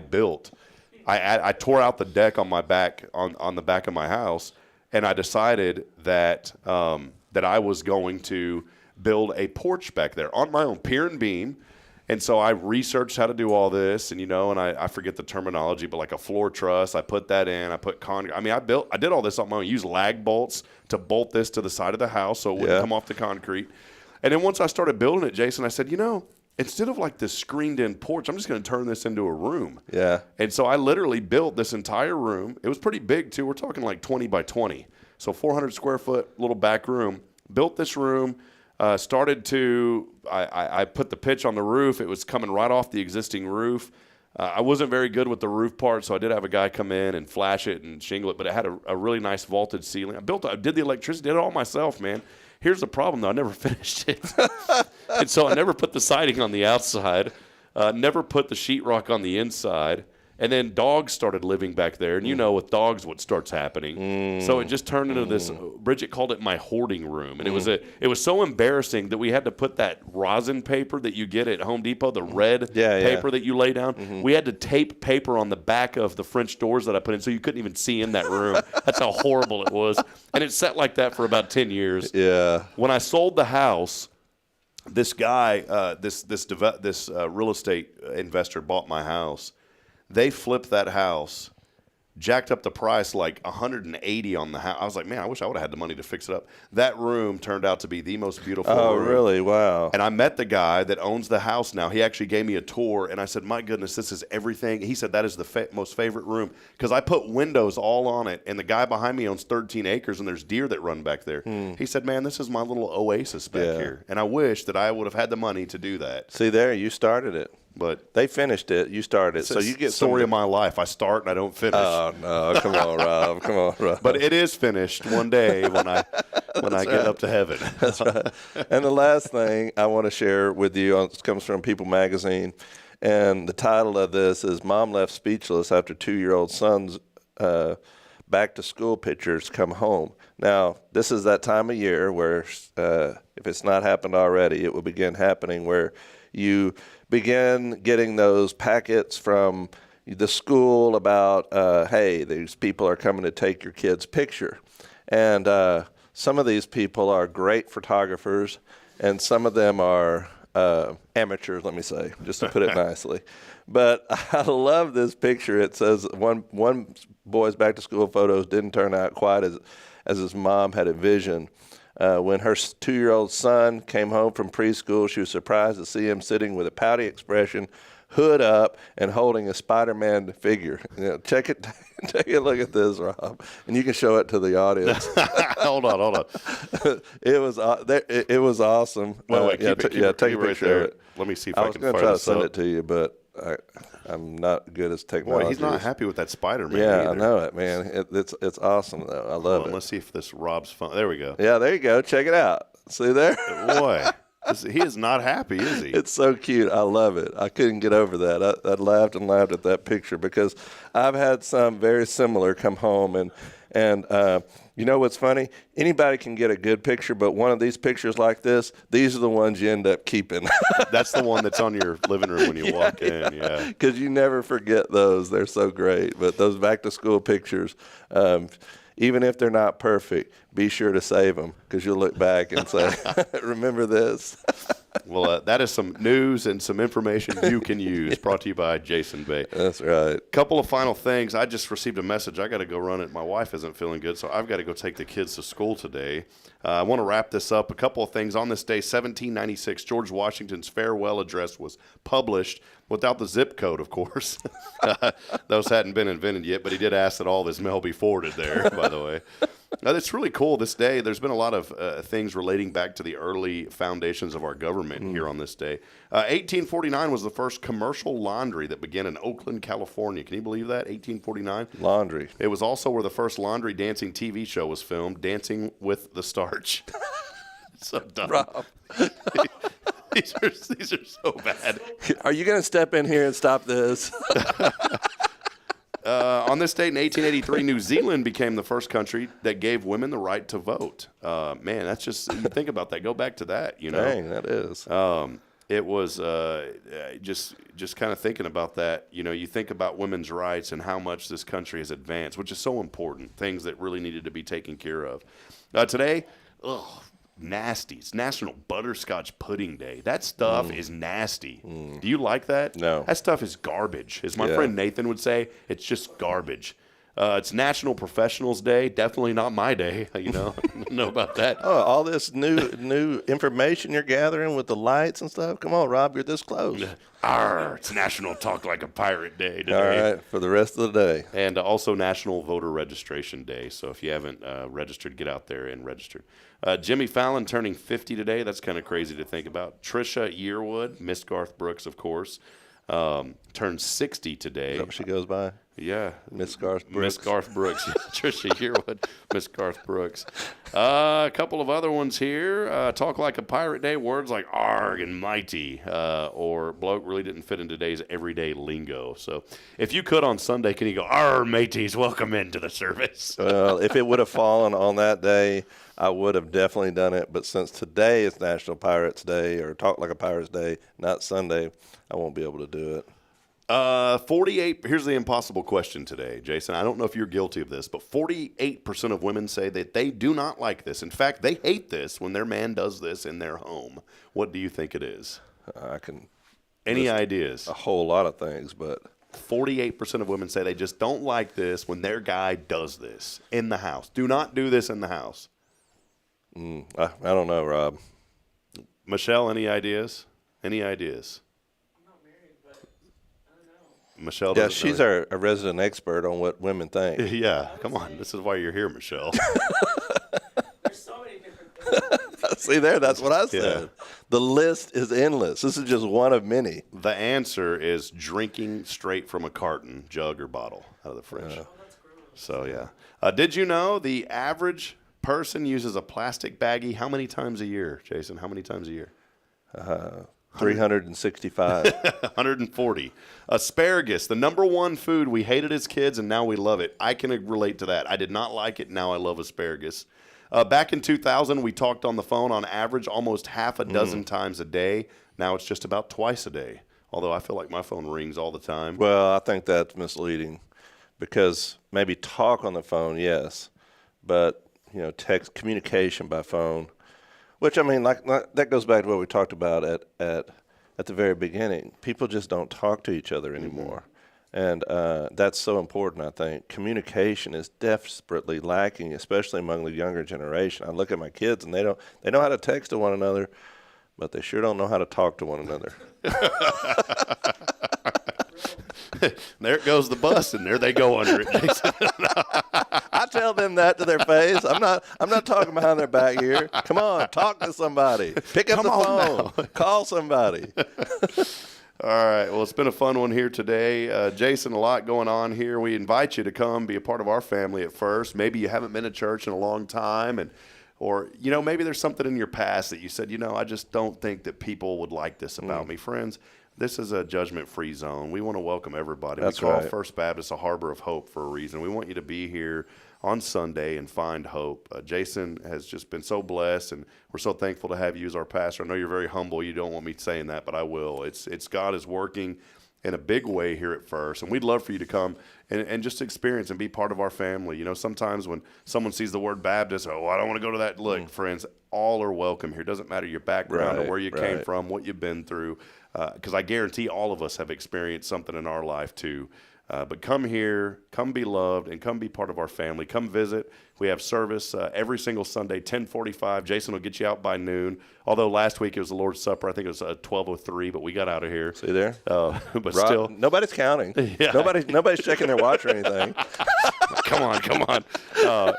tore out the deck on my back on the back of my house, and I decided that I was going to build a porch back there on my own pier and beam. And so I researched how to do all this, and I forget the terminology, but like a floor truss, I put that in. I put concrete. I mean, I did all this on my own. Used lag bolts to bolt this to the side of the house so it wouldn't come off the concrete. And then once I started building it, Jason, I said, instead of like this screened-in porch, I'm just going to turn this into a room. Yeah. And so I literally built this entire room. It was pretty big too. We're talking like 20 by 20, so 400 square foot little back room. Built this room. I put the pitch on the roof. It was coming right off the existing roof. I wasn't very good with the roof part, so I did have a guy come in and flash it and shingle it, but it had a really nice vaulted ceiling. I did the electricity, did it all myself, man. Here's the problem, though. I never finished it. And so I never put the siding on the outside, never put the sheetrock on the inside. And then dogs started living back there. And with dogs what starts happening. So it just turned into this, Bridget called it my hoarding room. And it was so embarrassing that we had to put that rosin paper that you get at Home Depot, the red paper that you lay down. We had to tape paper on the back of the French doors that I put in so you couldn't even see in that room. That's how horrible it was. And it sat like that for about 10 years. Yeah. When I sold the house, this guy, this real estate investor bought my house. They flipped that house, jacked up the price like 180 on the house. I was like, man, I wish I would have had the money to fix it up. That room turned out to be the most beautiful room. Oh, really? Wow. And I met the guy that owns the house now. He actually gave me a tour, and I said, my goodness, this is everything. He said, that is the most favorite room because I put windows all on it, and the guy behind me owns 13 acres, and there's deer that run back there. He said, man, this is my little oasis back here, and I wish that I would have had the money to do that. See, there, you started it. But they finished it. You started it. So you get story of my life. I start and I don't finish. Oh, no. Come on, Rob. Come on, Rob. But it is finished one day when I get up to heaven. That's right. And the last thing I want to share with you comes from People Magazine. And the title of this is Mom Left Speechless After 2-Year-Old Son's Back-to-School Pictures Come Home. Now, this is that time of year where if it's not happened already, it will begin happening where you begin getting those packets from the school about, hey, these people are coming to take your kid's picture. And some of these people are great photographers, and some of them are amateurs, let me say, just to put it nicely. But I love this picture. It says one boy's back-to-school photos didn't turn out quite as his mom had envisioned. When her 2-year-old son came home from preschool, she was surprised to see him sitting with a pouty expression, hood up, and holding a Spider-Man figure. Take a look at this, Rob, and you can show it to the audience. Hold on. It was awesome. Wait, take a picture right of it. Let me see if I can was going to fire try to this send up. it to you, but I'm not good as technology. Boy, he's not happy with that Spider-Man Yeah, either. I know it, man. It's awesome, though. I love it. Let's see if this Rob's phone. There we go. Yeah, there you go. Check it out. See there? Boy, he is not happy, is he? It's so cute. I love it. I couldn't get over that. I laughed and laughed at that picture because I've had some very similar come home, and you know what's funny? Anybody can get a good picture, but one of these pictures like this, these are the ones you end up keeping. That's the one that's on your living room when you walk in, yeah. Because you never forget those. They're so great. But those back-to-school pictures, even if they're not perfect, be sure to save them because you'll look back and say, remember this? Well, that is some news and some information you can use, brought to you by Jason Bay. That's right. Couple of final things. I just received a message. I got to go run it. My wife isn't feeling good, so I've got to go take the kids to school today. I want to wrap this up. A couple of things. On this day, 1796, George Washington's farewell address was published without the zip code, of course. Those hadn't been invented yet, but he did ask that all of his mail be forwarded there, by the way. It's really cool this day. There's been a lot of things relating back to the early foundations of our government here on this day. 1849 was the first commercial laundry that began in Oakland, California. Can you believe that? 1849? Laundry. It was also where the first laundry dancing TV show was filmed, Dancing with the Starch. So dumb. Rob. These are so bad. Are you going to step in here and stop this? On this date in 1883, New Zealand became the first country that gave women the right to vote. Man, that's just, you think about that. Go back to that, you know. Dang, that is. It was just kind of thinking about that. You know, you think about women's rights and how much this country has advanced, which is so important, things that really needed to be taken care of. Today, nasty. It's National Butterscotch Pudding Day. That stuff is nasty. Do you like that? No. That stuff is garbage. As my friend Nathan would say, it's just garbage. It's National Professionals Day. Definitely not my day. You know, I don't know about that. Oh, all this new information you're gathering with the lights and stuff. Come on, Rob, you're this close. It's National Talk Like a Pirate Day today. All right, for the rest of the day. And also National Voter Registration Day. So if you haven't registered, get out there and register. Jimmy Fallon turning 50 today. That's kind of crazy to think about. Trisha Yearwood, Miss Garth Brooks, of course, turned 60 today. Is that what she goes by? Yeah. Miss Garth Brooks. Miss Garth Brooks. Trisha Yearwood, Miss Garth Brooks. A couple of other ones here. Talk Like a Pirate Day. Words like arg and mighty or bloke really didn't fit in today's everyday lingo. So if you could on Sunday, can you go, arr, mateys, welcome into the service? Well, if it would have fallen on that day, I would have definitely done it. But since today is National Pirates Day or Talk Like a Pirate's Day, not Sunday, I won't be able to do it. 48. Here's the impossible question today, Jason. I don't know if you're guilty of this, but 48% of women say that they do not like this. In fact, they hate this when their man does this in their home. What do you think it is? I can. Any ideas? A whole lot of things, but 48% of women say they just don't like this when their guy does this in the house. Do not do this in the house. I don't know, Rob. Michelle, any ideas? Any ideas? Michelle, yeah, she's our resident expert on what women think. Yeah, come on. This is why you're here, Michelle. There's so many different things. See there, that's what I said. Yeah. The list is endless. This is just one of many. The answer is drinking straight from a carton, jug, or bottle out of the fridge. Oh, that's gross. So, yeah. Did you know the average person uses a plastic baggie how many times a year, Jason? How many times a year? 365. 140. Asparagus, the number one food we hated as kids, and now we love it. I can relate to that. I did not like it. Now I love asparagus. Back in 2000, we talked on the phone on average almost half a dozen times a day. Now it's just about twice a day, although I feel like my phone rings all the time. Well, I think that's misleading because maybe talk on the phone, yes, but text communication by phone, which, I mean, like that goes back to what we talked about at the very beginning. People just don't talk to each other anymore. And that's so important, I think. Communication is desperately lacking, especially among the younger generation. I look at my kids, and they know how to text to one another, but they sure don't know how to talk to one another. There goes the bus, and there they go under it, Jason. I tell them that to their face. I'm not talking behind their back here. Come on, talk to somebody. Pick up the phone. Call somebody. All right. Well, it's been a fun one here today. Jason, a lot going on here. We invite you to come be a part of our family at first. Maybe you haven't been to church in a long time, or maybe there's something in your past that you said, I just don't think that people would like this about me. Friends, this is a judgment-free zone. We want to welcome everybody. That's we call right. First Baptist a harbor of hope for a reason. We want you to be here on Sunday and find hope. Jason has just been so blessed, and we're so thankful to have you as our pastor. I know you're very humble. You don't want me saying that, but I will. It's God is working in a big way here at First, and we'd love for you to come and just experience and be part of our family. Sometimes when someone sees the word Baptist, I don't want to go to that. Look, friends, all are welcome here. It doesn't matter your background or where you came from, what you've been through, because I guarantee all of us have experienced something in our life too. But come here, come be loved, and come be part of our family. Come visit. We have service every single Sunday, 10:45. Jason will get you out by noon. Although last week it was the Lord's Supper. I think it was 12:03, but we got out of here. See there? But still. Nobody's counting. Yeah. Nobody's checking their watch or anything. Come on.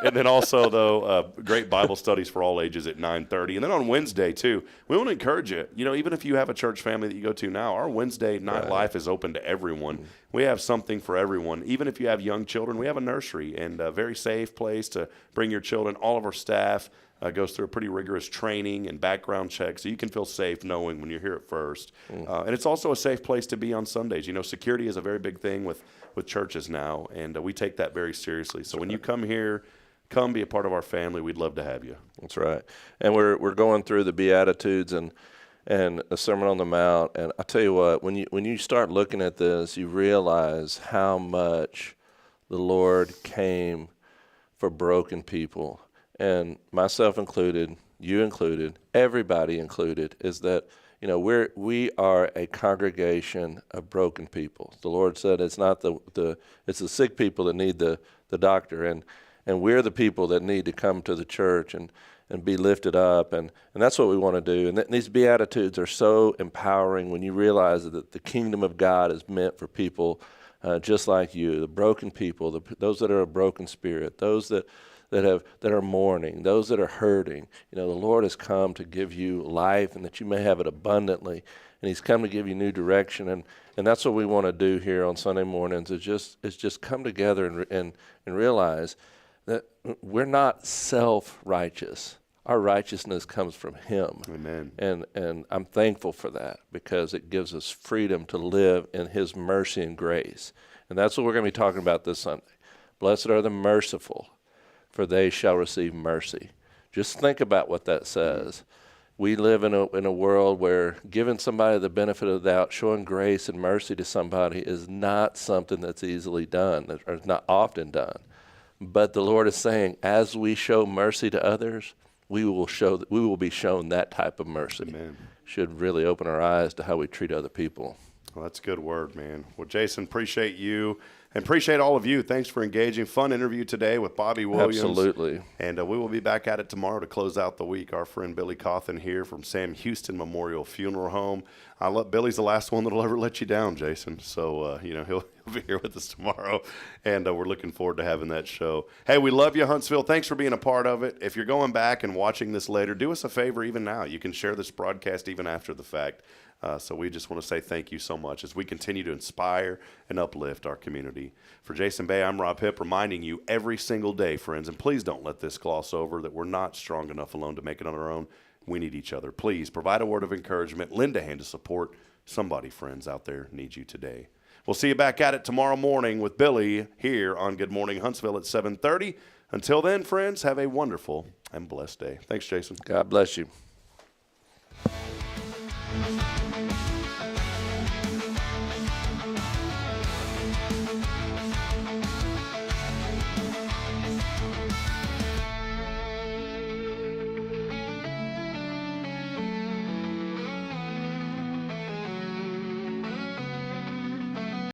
And then also, though, great Bible studies for all ages at 9:30. And then on Wednesday, too, we want to encourage you. Even if you have a church family that you go to now, our Wednesday night life is open to everyone. We have something for everyone. Even if you have young children, we have a nursery and a very safe place to bring your children. All of our staff goes through a pretty rigorous training and background check, so you can feel safe knowing when you're here at First. And it's also a safe place to be on Sundays. Security is a very big thing with churches now, and we take that very seriously. So when you come here, come be a part of our family. We'd love to have you. That's right. And we're going through the Beatitudes and the Sermon on the Mount. And I tell you what, when you start looking at this, you realize how much the Lord came for broken people. And myself included, you included, everybody included, is that we are a congregation of broken people. The Lord said it's not it's the sick people that need the doctor, and we're the people that need to come to the church and be lifted up, and that's what we want to do. And these Beatitudes are so empowering when you realize that the kingdom of God is meant for people just like you, the broken people, those that are a broken spirit, those that are mourning, those that are hurting. The Lord has come to give you life and that you may have it abundantly. And He's come to give you new direction. And that's what we want to do here on Sunday mornings is just come together and realize that we're not self-righteous. Our righteousness comes from Him. Amen. And I'm thankful for that because it gives us freedom to live in His mercy and grace. And that's what we're going to be talking about this Sunday. Blessed are the merciful, for they shall receive mercy. Just think about what that says. We live in a world where giving somebody the benefit of the doubt, showing grace and mercy to somebody is not something that's easily done or not often done. But the Lord is saying, as we show mercy to others, we will be shown that type of mercy. Amen. Should really open our eyes to how we treat other people. Well, that's a good word, man. Well, Jason, appreciate you. And appreciate all of you. Thanks for engaging. Fun interview today with Bobby Williams. Absolutely. And we will be back at it tomorrow to close out the week. Our friend Billy Cawthon here from Sam Houston Memorial Funeral Home. Billy's the last one that'll ever let you down, Jason. So, he'll be here with us tomorrow. And we're looking forward to having that show. Hey, we love you, Huntsville. Thanks for being a part of it. If you're going back and watching this later, do us a favor even now. You can share this broadcast even after the fact. So we just want to say thank you so much as we continue to inspire and uplift our community. For Jason Bay, I'm Rob Hipp, reminding you every single day, friends, and please don't let this gloss over, that we're not strong enough alone to make it on our own. We need each other. Please provide a word of encouragement, lend a hand of support. Somebody, friends, out there needs you today. We'll see you back at it tomorrow morning with Billy here on Good Morning Huntsville at 7:30. Until then, friends, have a wonderful and blessed day. Thanks, Jason. God bless you.